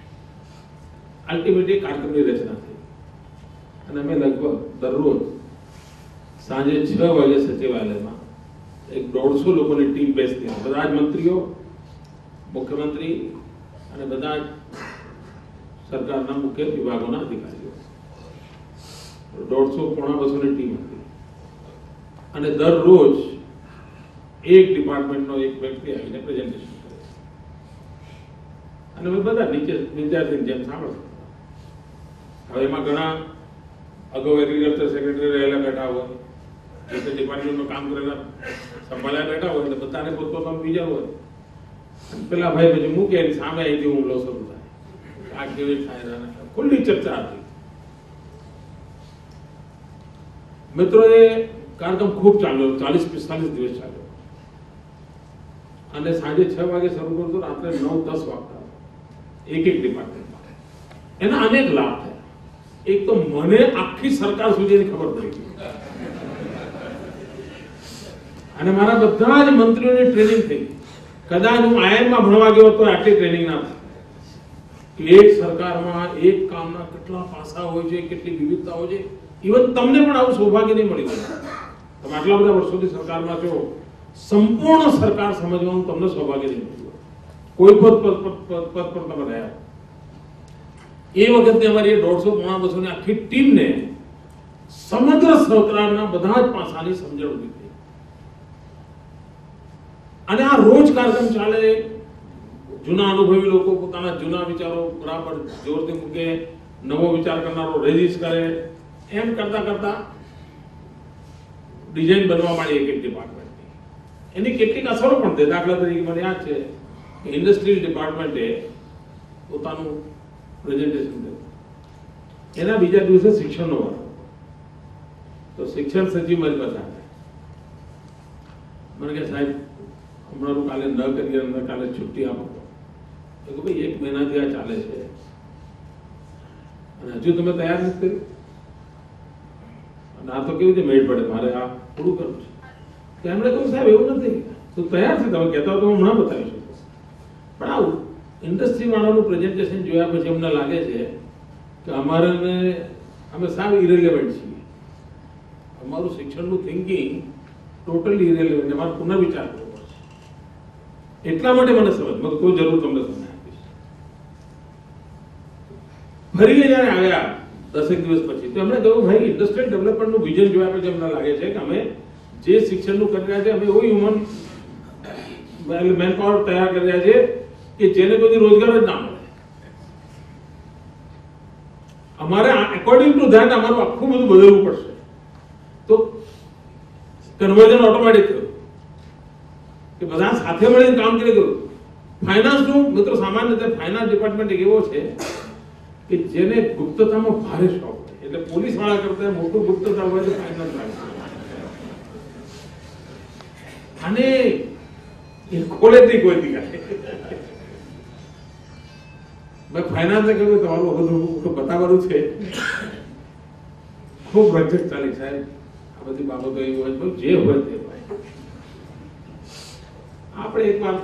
A: અલ્ટિમેટલી કાર્યક્રમની રચના થઈ અને અમે લગભગ દરરોજ સાંજે 6 વાગે સચિવાલયમાં એક 150 લોકોની ટીમ બેસતી, બધા જ મંત્રીઓ, મુખ્યમંત્રી અને બધા જ સરકારના મુખ્ય વિભાગોના અધિકારીઓ, 150 પોણા 200ની ટીમ હતી. અને દરરોજ એક ડિપાર્ટમેન્ટનો એક વ્યક્તિ આવીને પ્રેઝન્ટેશન કરે અને બધા નીચે વિદ્યાર્થીની જેમ સાંભળો. હવે એમાં ઘણા અગાઉ એગ્રીકલ્ચર સેક્રેટરી રહેલા બેઠા હોય, જે ડિપાર્ટમેન્ટમાં કામ કરેલા સંભાળ્યા બેઠા હોય, એટલે બધાને પોતપોતાનું બીજા હોય. પેલા ભાઈ પછી મૂકે એની સામે અહીંથી હુમલો શરૂ થાય, આ કેવી થાય, ખુલ્લી ચર્ચા હતી. મિત્રો, એ કાર્યક્રમ ખૂબ ચાલ્યો, 40-45 દિવસ ચાલ્યો અને સાંજે 6 વાગે શરૂ કરતો, રાત્રે 9-10 વાગતા એક ડિપાર્ટમેન્ટમાં. એના અનેક લાભ થયા. એક તો મને આખી સરકાર સુધીની ખબર પડી અને મારા બધા જ મંત્રીઓની ટ્રેનિંગ થઈ. કદાચ હું આઈએમમાં ભણવા ગયો તો આટલી ટ્રેનિંગ ના થાય. એક સરકારમાં એક કામના કેટલા પાસા હોય છે, કેટલી વિવિધતા હોય છે. ઇવન તમને પણ આવું સૌભાગ્ય નહીં મળી હોય. તમે આટલા બધા વર્ષોથી સરકારમાં છો, સંપૂર્ણ સરકાર સમજવાનું તમને સૌભાગ્ય નહીં મળ્યું. કોઈ પદ પર તમે રહ્યા. એ વખતે અમારી 150-200ની આખી ટીમને સમગ્ર સરકારના બધા જ પાસાની સમજણ ઉભી થઈ. અને આ રોજ કાર્યક્રમ ચાલે. જૂના અનુભવી લોકો પોતાના જૂના વિચારો બરાબર જોરથી મૂકે, નવો વિચાર કરનારો રેઝિસ્ટ કરે. એમ કરતા કરતા ડિઝાઇન બનવા માંડી એક ડિપાર્ટમેન્ટની. એની કેટલીક અસરો પણ થઈ. દાખલા તરીકે મને યાદ છે કે ઇન્ડસ્ટ્રીયલ ડિપાર્ટમેન્ટે પોતાનું પ્રેઝન્ટેશન કર્યું. એના બીજા દિવસે શિક્ષણનો વાર, તો શિક્ષણ સચિવ મારી પાસે આવ્યા. મને કે સાહેબ, હમણાં કાલે ન કરીએ, કાલે છુટ્ટી આપો. તો કે ભાઈ 1 મહિનાથી આ ચાલે છે અને હજુ તમે તૈયાર નથી કર્યું. અને આ તો કેવી રીતે મેળ પડે, મારે આ પૂરું કરવું છે. એમણે કહ્યું સાહેબ એવું નથી, તો તૈયાર છે, તમે કહેતા હો તો હું હમણાં બતાવી શકું. પણ આવું ઇન્ડસ્ટ્રી વાળાનું પ્રેઝન્ટેશન જોયા પછી અમને લાગે છે કે અમે સાવ ઇરેલેવન્ટ છીએ. અમારું શિક્ષણનું થિંકિંગ ટોટલી ઇરેલેવન્ટ. અમારે પુનર્વિચાર કરવો પડશે. એટલા માટે મને સમજ, મને કોઈ જરૂર તમને સમજ આપીશ. ફરી જયારે આવ્યા 10 દિવસ પછી, તો એમણે કહ્યું ભાઈ, ઇન્ડસ્ટ્રીયલ ડેવલપમેન્ટનું વિઝન જોયા પછી અમને લાગે છે કે અમે જે શિક્ષણનું કરી રહ્યા છે, અમે એવું હ્યુમન મેનપાવર તૈયાર કરી રહ્યા છે કે જેને કોઈ રોજગાર જ ના મળે. અમારે એકોર્ડિંગ ટુ ધેટ અમારું આખું બધું બદલવું પડશે. તો કન્વર્ઝન ઓટોમેટિક થયું કે બધા સાથે મળીને કામ કરી ગયું. ફાઇનાન્સનું મિત્રો, સામાન્ય રીતે ફાઇનાન્સ ડિપાર્ટમેન્ટ એક એવો છે કે જેને ગુપ્તતામાં ભારે શોખ હોય. એટલે પોલીસ વાળા કરતા મોટું ગુપ્તતા હોય તો ફાઇનાન્સ વાળા. અને એ ખોલે જ નહીં કોઈ દીકરા. મેં ફાઇનાન્સે કહ્યું તમારું બધું બતાવવાનું છે. ખૂબ રજક ચાલી સાહેબ, આ બધી બાબતો એવી હોય તો જે હોય તે હોય. આપણે એકવાર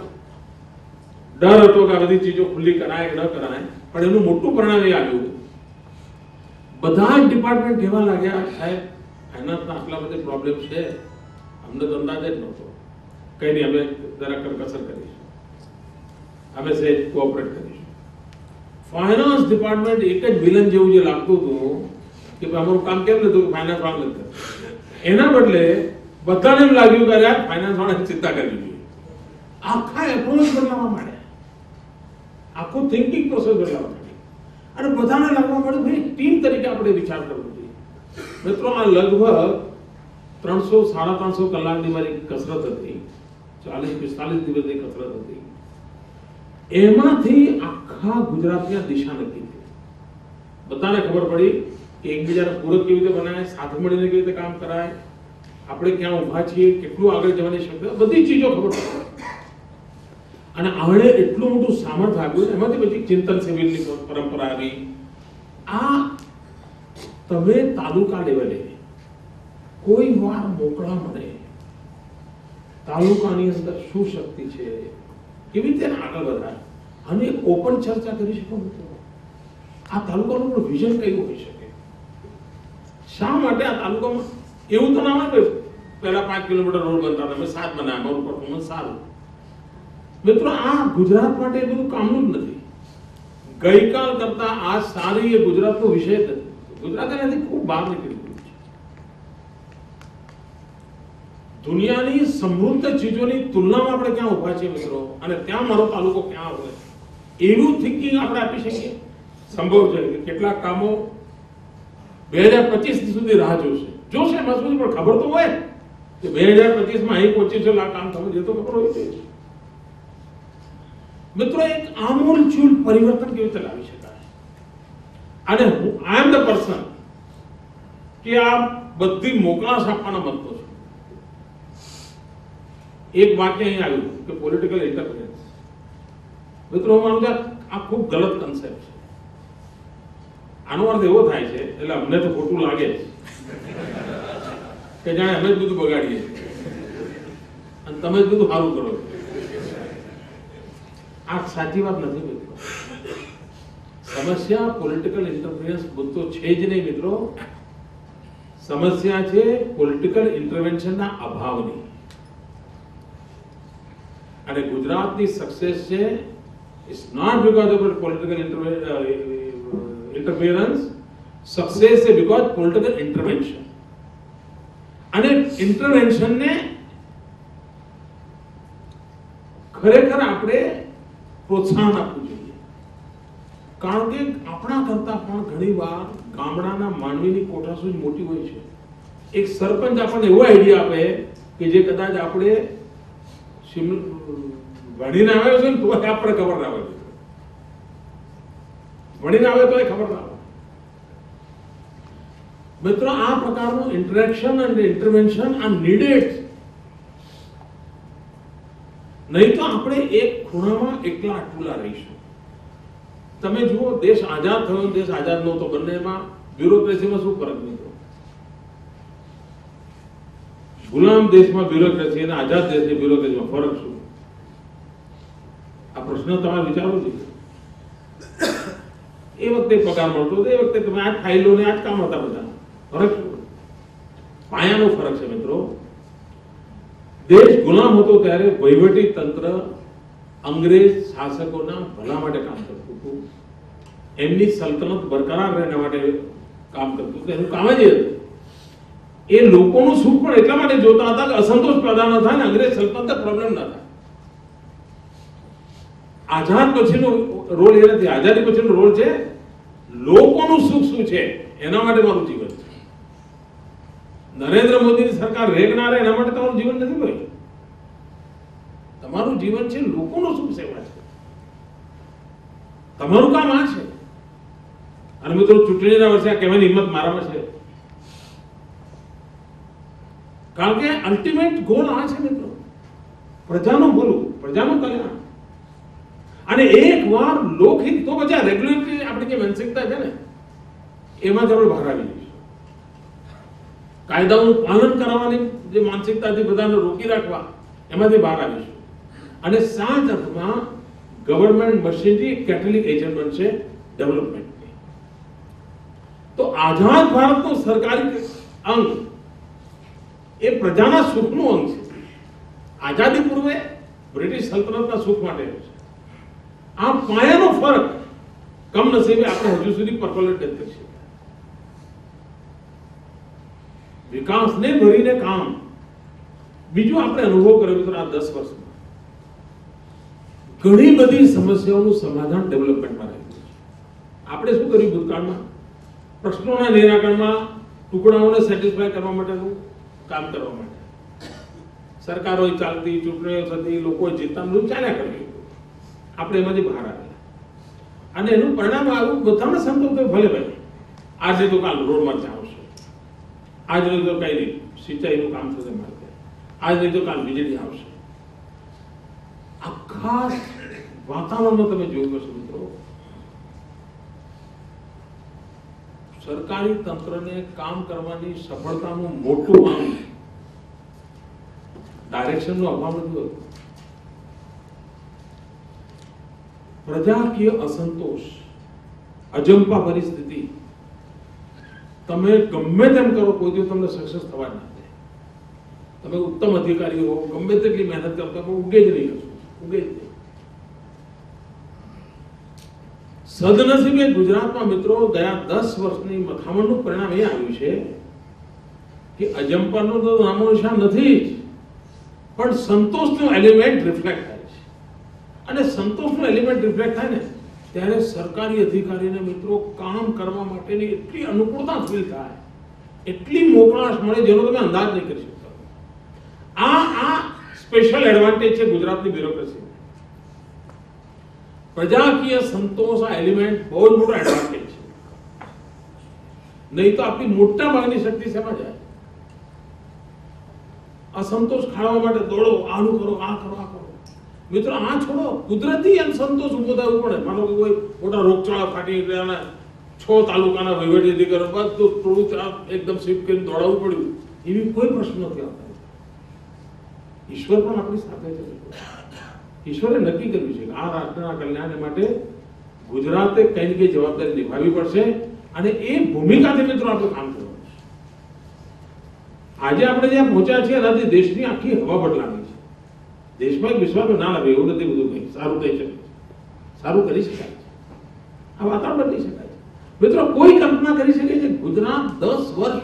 A: ડર હતો કે આ બધી ચીજો ખુલ્લી કરાય ન કરાય, પણ એનું મોટું પરિણામ એ આવ્યું. બધા જ ડિપાર્ટમેન્ટ કહેવા લાગ્યા સાહેબ ફાઇનાન્સના આટલા બધા પ્રોબ્લેમ છે, અમને તો અંદાજ જ નહોતો. કઈ નહીં, અમે જરા કરકસર કરીશું, અમે સહેજ કોઓપરેટ કરીશું. ફાઇનાન્સ ડિપાર્ટમેન્ટ એક જ વિલન જેવું જે લાગતું હતું કે અમારું કામ કેમ નથી, ફાઇનાન્સ વાળા નથી. એના બદલે બધાને એમ લાગ્યું કે યાર ફાઇનાન્સ વાળાની ચિંતા કરવી જોઈએ. આખા એપ્રોચ બદલાવા માંડ્યા, આખું થિંકિંગ પ્રોસેસ બદલાવા માંડી અને બધાને લાગવા માંડ્યું ભાઈ ટીમ તરીકે આપણે વિચાર કરવો જોઈએ. મિત્રો, આ લગભગ 300-350 કલાકની મારી કસરત હતી, 40-45 દિવસની કસરત હતી. એમાંથી આખા ગુજરાતની દિશા નક્કી થઈ. બધાને ખબર પડી કે એકબીજાને પૂરક કેવી રીતે બનાય, સાથે મળીને કેવી રીતે કામ કરાય, આપણે ક્યાં ઊભા છીએ, કેટલું આગળ જવાની શક્યતા, બધી ચીજો ખબર પડી. અને આવડે એટલું મોટું સામર્થ્ય આવ્યું. એમાંથી પછી ચિંતન શિબિરની પરંપરા આવી. આ તમે તાલુકા લેવલે કોઈ વાર મોકળા મળે, તાલુકાની અંદર શું શક્તિ છે, કેવી રીતે આગળ વધારે, અને એક ઓપન ચર્ચા કરી શકો. આ તાલુકાનું પણ વિઝન કયું હોઈ શકે, શા માટે આ તાલુકામાં એવું તો ના આવે પહેલા 5 કિલોમીટર રોડ બનતા હતા, અમે 7 બનાવ્યા, મારું પરફોર્મન્સ સારું. મિત્રો આ ગુજરાત માટે એ બધું કામનું જ નથી. ગઈકાલ કરતા આ સારી એ ગુજરાતનો વિષય જ નથી. ગુજરાત એનાથી ખૂબ બહાર નીકળી ગયું છે. દુનિયાની સમૃદ્ધ ચીજોની તુલનામાં આપણે ક્યાં ઉભા છીએ મિત્રો, અને ત્યાં મારો તાલુકો ક્યાં હોય, એવું થિંકિંગ આપણે આપી શકીએ? સંભવ છે કે કેટલાક કામો 2025 સુધી રાહ જોશે મજબૂત, પણ ખબર તો હોય કે 2025 માં અહીં પહોંચીશું, આ કામ થવું જોઈએ તો ખબર હોય છે. મિત્રો એક આમૂલચૂલ પરિવર્તન કેવી રીતે લાવી શકાય? અને આઈ એમ ધ પર્સન કે આ બધી મોકળાશ આપવાના મતતો છું. એક વાક્ય અહીં આવ્યું કે પોલિટિકલ ઇન્ટરફરન્સ. મિત્રો હું માનું છું આ ખૂબ ગલત કન્સેપ્ટ છે. આનો અર્થ એવો થાય છે, એટલે અમને તો ખોટું લાગે છે કે જાણે અમે જ બધું બગાડીએ અને તમે જ બધું સારું કરો. આ સાચી વાત નથી મિત્રો. સમસ્યા પોલિટિકલ ઇન્ટરફરન્સ મુદ્દો છે જ નહીં મિત્રો. સમસ્યા છે પોલિટિકલ ઇન્ટરવેન્શનના અભાવની. અને ગુજરાતની સક્સેસ છે it's not because of political interference. Success છે બીકોઝ પોલિટિકલ ઇન્ટરવેન્શન. અને ઇન્ટરવેન્શનને ખરેખર આપણે પ્રોત્સાહન આપવું જોઈએ. કારણ કે આપણા કરતા પણ ઘણીવાર ગામડાના માનવીની કોઠાસૂઝ મોટી હોય છે. એક સરપંચ આપણને એવો આઈડિયા આપે કે જે કદાચ આપણે ભણીને આવ્યો છે ને તો આપણે ખબર ના હોય, ભણીને આવે તો ખબર ના હોય. મિત્રો આ પ્રકારનું ઇન્ટરેક્શન અને ઇન્ટરવેન્શન આ નીડેડ. નહીં તો આપણે એક ખૂણામાં એકલા અટુલા રહીશું. તમે જુઓ, દેશ આઝાદ થયો, દેશ આઝાદ નહોતો, બંનેમાં બ્યુરોક્રેસીમાં શું ફરક નીકળ્યો? ગુલામ દેશમાં બ્યુરોક્રેસી અને આઝાદ દેશની બ્યુરોક્રેસીમાં ફરક શું? આ પ્રશ્ન તમારે વિચારવો જોઈએ. એ વખતે પગાર મળતો હતો, એ વખતે તમે આ ફાઇલો ને આ જ કામ હતા બધા. ફરક શું? પાયાનો ફરક છે મિત્રો. દેશ ગુલામ હતો ત્યારે વહીવટી તંત્ર અંગ્રેજ શાસકોના ભલા માટે કામ કરતું હતું. એમની સલ્તનત બરકરાર રહેવા માટે કામ કરતું હતું. એનું કામ જ હતું. એ લોકોનું સુખ પણ એટલા માટે જોતા હતા કે અસંતોષ પેદા ન થાય ને અંગ્રેજ સલ્તનત પ્રોબ્લેમ ન થાય. આઝાદ પછીનો રોલ એ નથી. આઝાદી પછીનો રોલ છે લોકોનું સુખ શું છે એના માટે મારું જીવન છે. નરેન્દ્ર મોદીની સરકાર રેગનાર એના માટે તમારું જીવન નથી ભાઈ. તમારું જીવન છે લોકોનો સુખ સેવા છે. તમારું કામ આ છે. અને મિત્રો ચૂંટણીના વર્ષે આ કહેવાની હિંમત મારામાં છે. કારણ કે અલ્ટિમેટ ગોલ આ છે મિત્રો, પ્રજાનું ભલું, પ્રજાનું કલ્યાણ. અને એકવાર લોકહિત તો પછી આ રેગ્યુલેટરી આપણી જે માનસિકતા છે ને એમાંથી આપણે બહાર આવી જઈશું. કાયદાઓનું પાલન કરવાની જે માનસિકતાથી બધાને રોકી રાખવા એમાંથી બહાર આવીશું. અને સાત અર્થમાં ગવર્નમેન્ટ મશીનરી કેટલિક એજન્ટ બનશે ડેવલપમેન્ટની. તો આઝાદ ભારતનું સરકારી અંગ એ પ્રજાના સુખનું અંગ છે. આઝાદી પૂર્વે બ્રિટિશ સલ્તનતના સુખ માટે છે. આ પાયાનો ફરક કમનસીબે આપણે હજુ સુધી પરકોલેટ નથી કરી શક્યા. વિકાસને ભરીને કામ. બીજું આપણે અનુભવ કર્યો મિત્રો આ 10 વર્ષમાં ઘણી બધી સમસ્યાઓનું સમાધાન ડેવલપમેન્ટમાં રહ્યું છે. આપણે શું કર્યું ભૂતકાળમાં? પ્રશ્નોના નિરાકરણમાં ટુકડાઓને સેટિસ્ફાય કરવા માટેનું કામ કરવા માટે સરકારો ચાલતી, ચૂંટણીઓ થતી, લોકો જીતતા બધું ચાલ્યા કર્યું. આપણે એમાંથી બહાર આવ્યા અને એનું પરિણામ આવ્યું બધાને સંતોષ થયો. ભલે ભાઈ આજે તો કાલ રોડ માર્ચ આવશે, આજ નહીં તો કઈ નહીં સિંચાઈનું કામ થશે મારે, આજ નહીં તો કાલ વીજળી આવશે. આખા વાતાવરણમાં તમે જોયું હશે મિત્રો, સરકારી તંત્રને કામ કરવાની સફળતાનું મોટું આમ ડાયરેક્શનનો અભાવ નથી હોતો. પ્રજાકીય અસંતોષ, અજંપા પરિસ્થિતિ, તમે ગમે તેમ કરો કોઈ દિવસ તમને સક્સેસ થવા જ ના દે. તમે ઉત્તમ અધિકારી હો, ગમે તેટલી મહેનત કરતા પણ ઉગે જ નહીં કશું, ઉગે જ નહીં. સદનસીબે ગુજરાતમાં મિત્રો ગયા 10 વર્ષની મથામણનું પરિણામ એ આવ્યું છે કે અજંપાનો તો નામો નિશાન નથી જ, પણ સંતોષનું એલિમેન્ટ રિફ્લેક્ટ થાય છે. અને સંતોષનું એલિમેન્ટ રિફ્લેક્ટ થાય ને ત્યારે સરકારી અધિકારીને મિત્રો કામ કરવા માટેની એટલી અનુકૂળતા ફીલ થાય, એટલી મોકળાશ મળે જેનો તમે અંદાજ નહીં કરી શકતા. આ સ્પેશિયલ એડવાન્ટેજ છે ગુજરાતની બ્યુરોક્રેસી. પ્રજાકીય સંતોષ આ એલિમેન્ટ બહુ જ મોટો એડવાન્ટેજ છે. નહીં તો આપણી મોટા ભાગની શક્તિ શેમાં જાય? અસંતોષ ખાળવા માટે દોડો, આનું કરો, આ કરો, આ કરો. મિત્રો આ છોડો, કુદરતી અસંતોષ ઉભો થવો પડે. માનો કે કોઈ મોટા રોગચાળા ફાટી ગયા, 6 તાલુકાના વહીવટી અધિકારીઓ બધું થોડું એકદમ શિફ્ટ કરીને દોડાવવું પડ્યું, એવી કોઈ પ્રશ્ન નથી આવતા. ઈશ્વર પણ આપણી સાથે છે. ઈશ્વરે નક્કી કર્યું છે કે આ રાષ્ટ્રના કલ્યાણ માટે ગુજરાતે કઈ ને કઈ જવાબદારી નિભાવવી પડશે, અને એ ભૂમિકાથી મિત્રો આપણે કામ કરવાનું છે. આજે આપણે જ્યાં પહોંચ્યા છીએ એનાથી દેશની આખી હવા બદલાવી છે. દેશમાં એક વિશ્વાસ ના લાવે એવું નથી. બધું કંઈ સારું થઈ શકે, સારું કરી શકાય છે, આ વાતાવરણ બદલી શકાય છે. મિત્રો કોઈ કલ્પના કરી શકે છે ગુજરાત 10 વર્ષ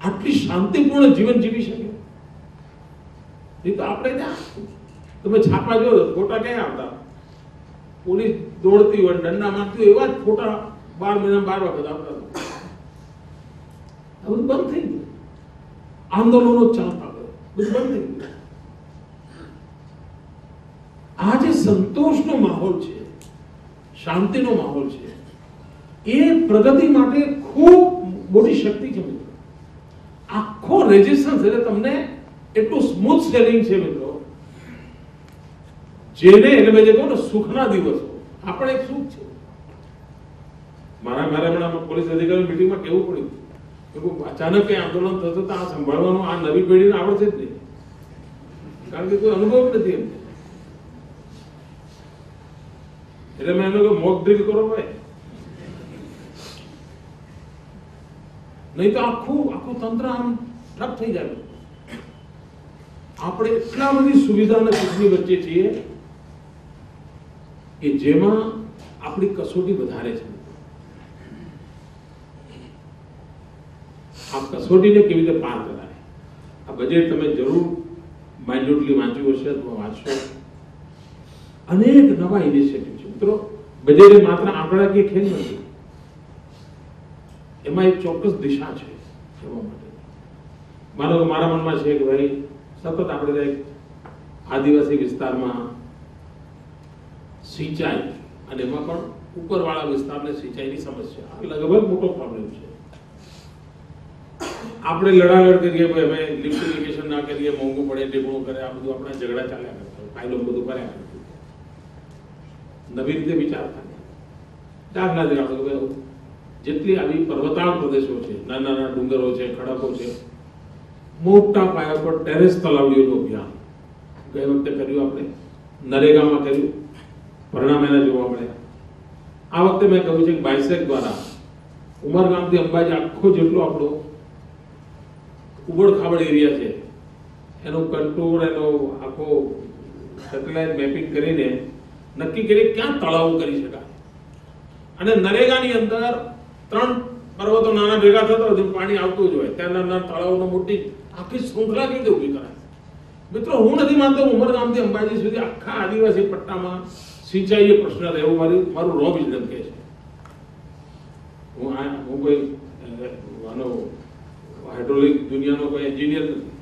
A: આટલી શાંતિપૂર્ણ જીવન જીવી શકે? નહીં તો આપણે ત્યાં તમે છાપા જો ફોટા ક્યાં આવતા, પોલીસ દોડતી હોય, દંડા મારતી હોય, એવા જ ફોટા 12 મહિનામાં 12 વખત આવતા. આ બધું બંધ થઈ ગયું. આંદોલનો ચાલતા બધું બંધ થઈ ગયું. આ જે સંતોષનો માહોલ છે, શાંતિનો માહોલ છે, એ પ્રગતિ માટે ખૂબ મોટી શક્તિ છે મિત્રો. આખો રેઝિસ્ટન્સ એટલે તમને એટલું સ્મૂથ સેલિંગ છે મિત્રો, જેને એટલે મેં જે કહું ને સુખના દિવસો, આપણે એક સુખ છે. મારે હમણાં પોલીસ અધિકારી મીટિંગમાં કેવું પડ્યું કે અચાનક કઈ આંદોલન થતું તો આ સંભાળવાનું આ નવી પેઢીને આવડશે જ નહીં, કારણ કે કોઈ અનુભવ નથી એમને. એટલે મેં એમને મોક ડ્રીલ કરો ભાઈ, નહીં તો આખું તંત્ર આમ ઠપ થઈ જાય. આપણે એટલા બધી સુવિધા અને સુખની વચ્ચે છીએ કે જેમાં આપણી કસોટી વધારે છે. આ કસોટીને કેવી રીતે પાર કરાય? આ બજેટ તમે જરૂર માઇન્યુટલી વાંચ્યું હશે અથવા વાંચશો. અનેક નવા ઇનિશિયેટિવ છે મિત્રો. બજેટ માત્ર આંકડાકીય ખેલ નથી, એમાં એક ચોક્કસ દિશા છે જવા માટે. માનો કે મારા મનમાં છે કે ભાઈ સતત આપણે આદિવાસી વિસ્તારમાં સિંચાઈ, અને એમાં પણ ઉપરવાળા વિસ્તારને સિંચાઈની સમસ્યા લગભગ મોટો પ્રોબ્લેમ છે. આપણે લડાલડ કરીએ ભાઈ અમે લિફ્ટ ઇરિગેશન ના કરીએ, મોંઘું પડે, ટેબણું કરે, આ બધું આપણા ઝઘડા ચાલ્યા કરતા, ફાઇલો બધું કર્યા કરતું. નવી રીતે વિચાર થાય. દાખલા તરીકે આપણે જેટલી આવી પર્વતાળ પ્રદેશો છે, નાના નાના ડુંગરો છે, ખડકો છે, મોટા પાયા પર ટેરેસ તલાવડીઓનું અભિયાન ગઈ વખતે કર્યું, આપણે નરેગામાં કર્યું, પરિણામ એના જોવા મળ્યા. આ વખતે મેં કહ્યું છે કે બાયસેક દ્વારા ઉમરગામથી અંબાજી આખો જેટલો આપણો ઉબડ ખાબડ એરિયા છે એનો કંટ્રોલ, એનો આખો સેટેલાઇટ મેપિંગ કરીને નક્કી કરી ક્યાં તળાવો કરી શકાય. અને નરેગાની અંદર 3 પર્વતો નાના ભેગા થતા હોય પાણી આવતું જ હોય, ત્યાં નાના તળાવોનો મોટી આખી શૃંખલા કેવી રીતે ઊભી કરાય? મિત્રો હું નથી માનતો ઉમરગામથી અંબાજી સુધી આખા આદિવાસી પટ્ટામાં સિંચાઈ એ પ્રશ્ન રહે એવું મારું રો વિઝન કહે છે. હું કોઈ હાઇડ્રોલિક દુનિયાનો કોઈ એન્જિનિયર નથી,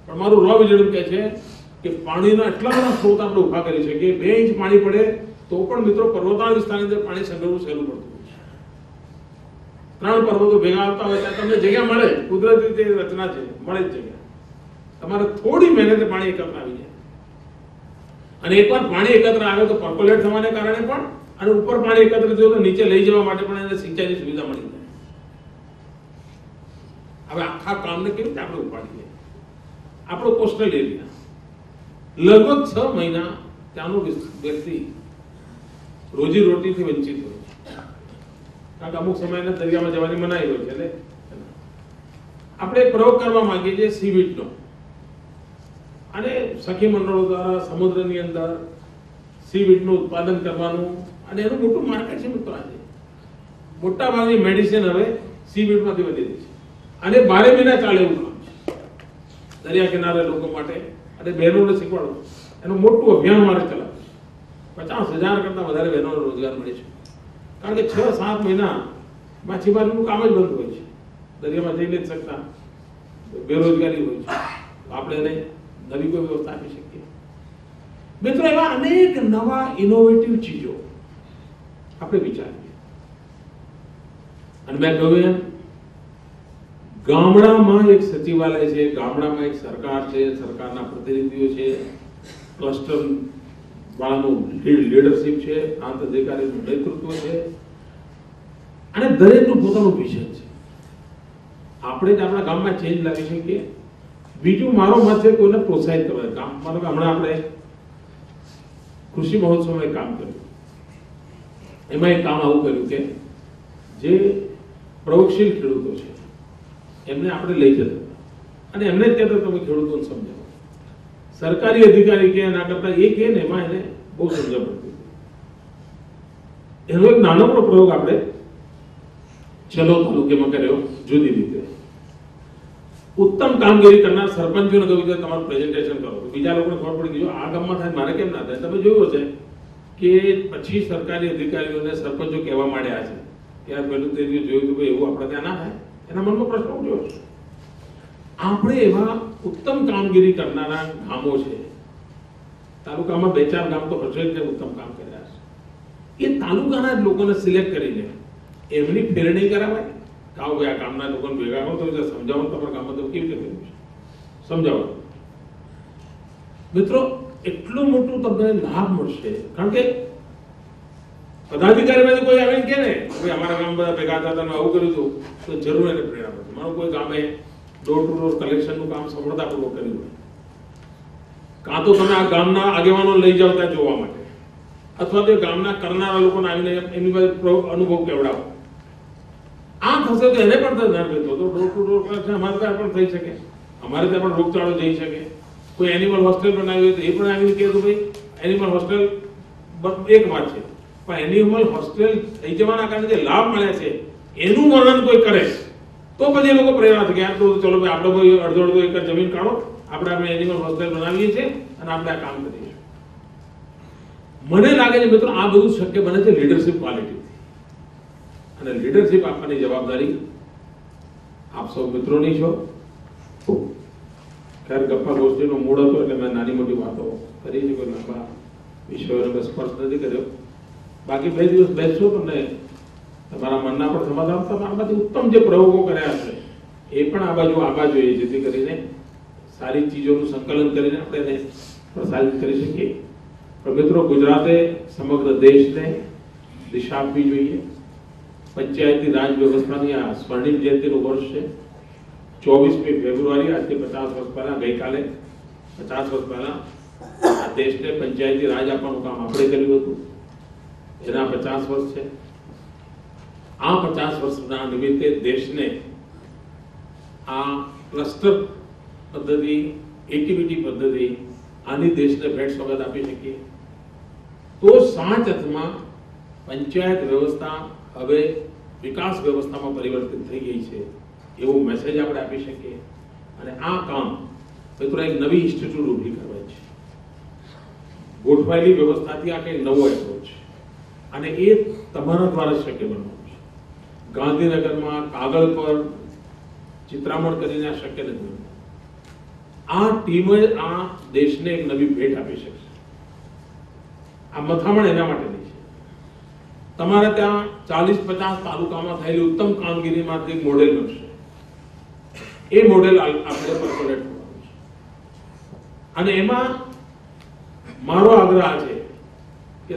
A: પણ મારું રો વિઝન કહે છે કે પાણીના એટલા બધા સ્ત્રોત આપણે ઉભા કરી શકીએ. 2 ઇંચ પાણી પડે તો પણ મિત્રો પર્વતાળ વિસ્તારની અંદર પાણી સંગ્રહવું સહેલું પડતું. 3 પર્વતો ભેગા આવતા હોય ત્યાં તમને જગ્યા મળે, કુદરતી રીતે રચના છે, મળે જ જગ્યા. તમારે થોડી મહેનતે પાણી એકત્ર આવી જાય, અને એકવાર પાણી એકત્ર આવે તો પર્કોલેટ થવાને કારણે પણ, અને ઉપર પાણી એકત્ર થયું તો નીચે લઈ જવા માટે પણ એને સિંચાઈની સુવિધા મળી જાય. હવે આખા કામને કેવી રીતે આપણે ઉપાડીએ? આપણો કોસ્ટલ એરિયા લગભગ 6 મહિના ત્યાંનો વ્યક્તિ રોજી રોટીથી વંચિત હોય, કારણ કે અમુક સમયના દરિયામાં જવાની મનાઈ હોય છે. એટલે આપણે એક પ્રયોગ કરવા માંગીએ છીએ સીવીડનો, અને સખી મંડળો દ્વારા સમુદ્રની અંદર સીવીડનું ઉત્પાદન કરવાનું, અને એનું મોટું માર્કેટ છે મિત્રો. આજે મોટા ભાગની મેડિસિન હવે સીવીડમાંથી વધી રહી છે, અને 12 મહિના ચાલે એવું કામ છે દરિયા કિનારે લોકો માટે. અને બહેનોને શીખવાડો, એનું મોટું અભિયાન મારે ચલાવે. 50,000 કરતા વધારે બહેનોને રોજગાર મળે છે, કારણ કે 6-7 મહિના માછીમારીનું કામ જ બંધ હોય છે, દરિયામાં જઈ નથી શકતા, બેરોજગારી હોય છે. આપણે એને નવી કોઈ વ્યવસ્થા આપી શકીએ. મિત્રો, એવા અનેક નવા ઇનોવેટિવ ચીજો આપણે વિચારીએ. અને મેં કહ્યું એમ, ગામડામાં એક સચિવાલય છે, ગામડામાં એક સરકાર છે, સરકારના પ્રતિનિધિઓ છે, ક્લસ્ટર વાળાનું લીડરશિપ છે, પ્રાંત અધિકારીનું નેતૃત્વ છે, અને દરેકનું પોતાનું વિઝન છે. આપણે જ આપણા ગામમાં ચેન્જ લાવી શકીએ. બીજું મારો મત છે કોઈને પ્રોત્સાહિત કરવા. ગામ માનો કે હમણાં આપણે કૃષિ મહોત્સવમાં એક કામ કર્યું, એમાં એક કામ આવું કર્યું કે જે પ્રયોગશીલ ખેડૂતો છે એમને આપણે લઈ જતા અને એમને જ કહેતા તમે ખેડૂતોને સમજાવો. સરકારી અધિકારી કે એના કરતા એ કે ને એમાં એને બહુ સમજણ પડતી. એનો એક નાનકડો પ્રયોગ આપણે ચલો તાલુકામાં કર્યો જુદી રીતે. ઉત્તમ કામગીરી કરનાર સરપંચોને કહ્યું કે તમારું પ્રેઝન્ટેશન કરો. બીજા લોકોને ખબર પડી ગઈ આ ગામમાં થાય મારે કેમ ના થાય. તમે જોયું હશે કે પછી સરકારી અધિકારીઓને સરપંચો કહેવા માંડ્યા છે કે યાર પેલું તે જોયું કે એવું આપણે ત્યાં ના થાય. એના મનમાં પ્રશ્ન ઉઠ્યો છે. આપણે એવા ઉત્તમ કામગીરી કરનારા ગામો છે, તાલુકામાં 2-4 ગામ તો હશે જ ઉત્તમ કામ કર્યા છે. એ તાલુકાના જ લોકોને સિલેક્ટ કરીને એમની ફેરણી કરાવાય. કાવ ભાઈ આ ગામના લોકોને ભેગા કરો તો સમજાવો તમારા ગામમાં તો કેવી રીતે કર્યું છે સમજાવો. મિત્રો, એટલું મોટું તમને લાભ મળશે, કારણ કે પદાધિકારીમાંથી કોઈ આવીને કે ને ભાઈ અમારા ગામ બધા ભેગા થતા તમે આવું કર્યું હતું, તો જરૂર એને પ્રેરણા મળશે. મારું કોઈ ગામે ડોર ટુ ડોર કલેક્શનનું કામ સફળતાપૂર્વક કર્યું હોય, કાં તો તમે આ ગામના આગેવાનો લઈ જાઓ ત્યાં જોવા માટે, અથવા તો ગામના કરનારા લોકોને આવીને એની પાસે અનુભવ કેવડાવો. આ થશે તો એને પણ ધ્યાન રહેતો તો ડોર ટુ ડોર કલેક્શન અમારે ત્યાં પણ થઈ શકે, અમારે ત્યાં પણ રોગચાળો જઈ શકે. કોઈ એનિમલ હોસ્ટેલ બનાવી હોય તો એ પણ આવીને કહે તો ભાઈ એનિમલ હોસ્ટેલ એક વાત છે, પણ એનિમલ હોસ્ટેલ થઈ જવાના કારણે જે લાભ મળ્યા છે એનું વર્ણન કોઈ કરે તો પછી એ લોકો પ્રેરણા થાય કે યાર તો ચલો ભાઈ આપણે કોઈ અડધો એકર જમીન કાઢો, આપણે એનિમલ હોસ્ટેલ બનાવીએ છીએ અને આપણે આ કામ કરીએ. મને લાગે છે મિત્રો આ બધું શક્ય બને છે લીડરશિપ ક્વોલિટી, અને લીડરશિપ આપવાની જવાબદારી આપ સૌ મિત્રોની છો. ખેર ગપ્પા ગોષ્ઠીનો મૂળ હતો એટલે મેં નાની મોટી વાતો કરી છે, કોઈ લાંબા વિષયોને મેં સ્પર્શ નથી કર્યો. બાકી 2 દિવસ બેસશો તમને તમારા મનના પણ સમાધાન, તમારામાંથી ઉત્તમ જે પ્રયોગો કર્યા છે એ પણ આ બાજુ આવવા જોઈએ, જેથી કરીને સારી ચીજોનું સંકલન કરીને આપણે એને પ્રસારિત કરી શકીએ. પણ મિત્રો, ગુજરાતે સમગ્ર દેશને દિશા આપવી જોઈએ. પંચાયતી રાજ વ્યવસ્થાની આ સ્વર્ણિમ જયંતિનું વર્ષ છે. 24મી ફેબ્રુઆરી, આજથી 50 વર્ષ પહેલા, ગઈકાલે 50 વર્ષ પહેલા આ દેશને પંચાયતી રાજ આપવાનું કામ આપણે કર્યું હતું. એના 50 વર્ષ છે. આ 50 વર્ષના નિમિત્તે દેશને આ ક્લસ્ટર પદ્ધતિ, એક્ટિવિટી પદ્ધતિ, આની દેશને ભેટ સોગાદ આપી શકીએ તો સાચ અર્થમાં પંચાયત વ્યવસ્થા હવે વિકાસ વ્યવસ્થામાં પરિવર્તિત થઈ ગઈ છે એવું મેસેજ આપણે આપી શકીએ. અને આ કામ મિત્રો એક નવી ઇન્સ્ટિટ્યૂટ ઊભી કરવાની છે. ગોઠવાયેલી વ્યવસ્થાથી આ કંઈક નવો એપ્રોચ છે, અને એ તમારા દ્વારા શક્ય બનવાનું છે. ગાંધીનગરમાં કાગળ પર ચિત્રામણ કરીને આ શક્ય નથી. આ ટીમ જ આ દેશને એક નવી ભેટ આપી શકશે. આ મથામણ એના માટેની છે. તમારે ત્યાં 40-50 તાલુકામાં થયેલી ઉત્તમ કામગીરીમાંથી મોડેલ બનશે. એ મોડેલ આપણે પરકોલેટ કરવાનું છે. અને એમાં મારો આગ્રહ છે કે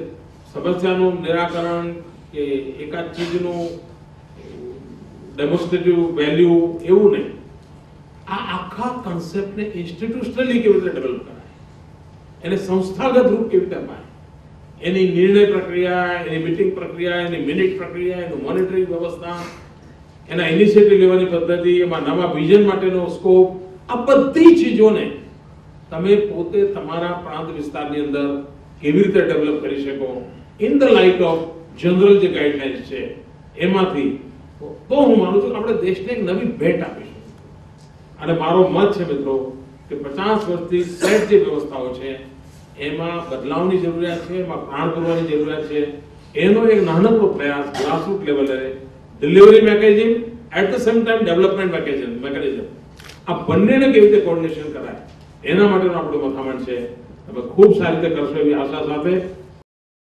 A: સમસ્યાનું નિરાકરણ કે એકાદ ચીજનું ડેમોન્સ્ટ્રેટિવ વેલ્યુ એવું નહીં, આ આખા કન્સેપ્ટને ઇન્સ્ટિટ્યુશનલી કેવી રીતે ડેવલપ કરાય, એને સંસ્થાગત રૂપ કેવી રીતે અપાય, એની નિર્ણય પ્રક્રિયા, એની મીટિંગ પ્રક્રિયા, એની મિનિટ પ્રક્રિયા, એનું મોનિટરિંગ વ્યવસ્થા, એના ઇનિશિયેટિવ લેવાની પદ્ધતિ, એમાં નવા વિઝન માટેનો સ્કોપ, આ બધી ચીજોને તમે પોતે તમારા પ્રાંત વિસ્તારની અંદર કેવી રીતે ડેવલપ કરી શકો in the light of general જે ગાઈડલાઇન્સ છે એમાંથી, તો હું માનું છું કે આપણે દેશને એક નવી ભેટ આપીશું. અને મારો મત છે મિત્રો કે 50 વર્ષથી સેટ જે વ્યવસ્થાઓ છે એમાં બદલાવની જરૂરિયાત છે, એમાં પ્રાણ પૂરવાની જરૂરિયાત છે. એનો એક નાનકડો પ્રયાસ ગ્રાસરૂટ લેવલે delivery mechanism at the same time development mechanism, આ બંનેને કેવી રીતે કોર્ડિનેશન કરાય એના માટેનો આપણો મથામણ છે. તમે ખૂબ સારી રીતે કરશો એવી આશા સાથે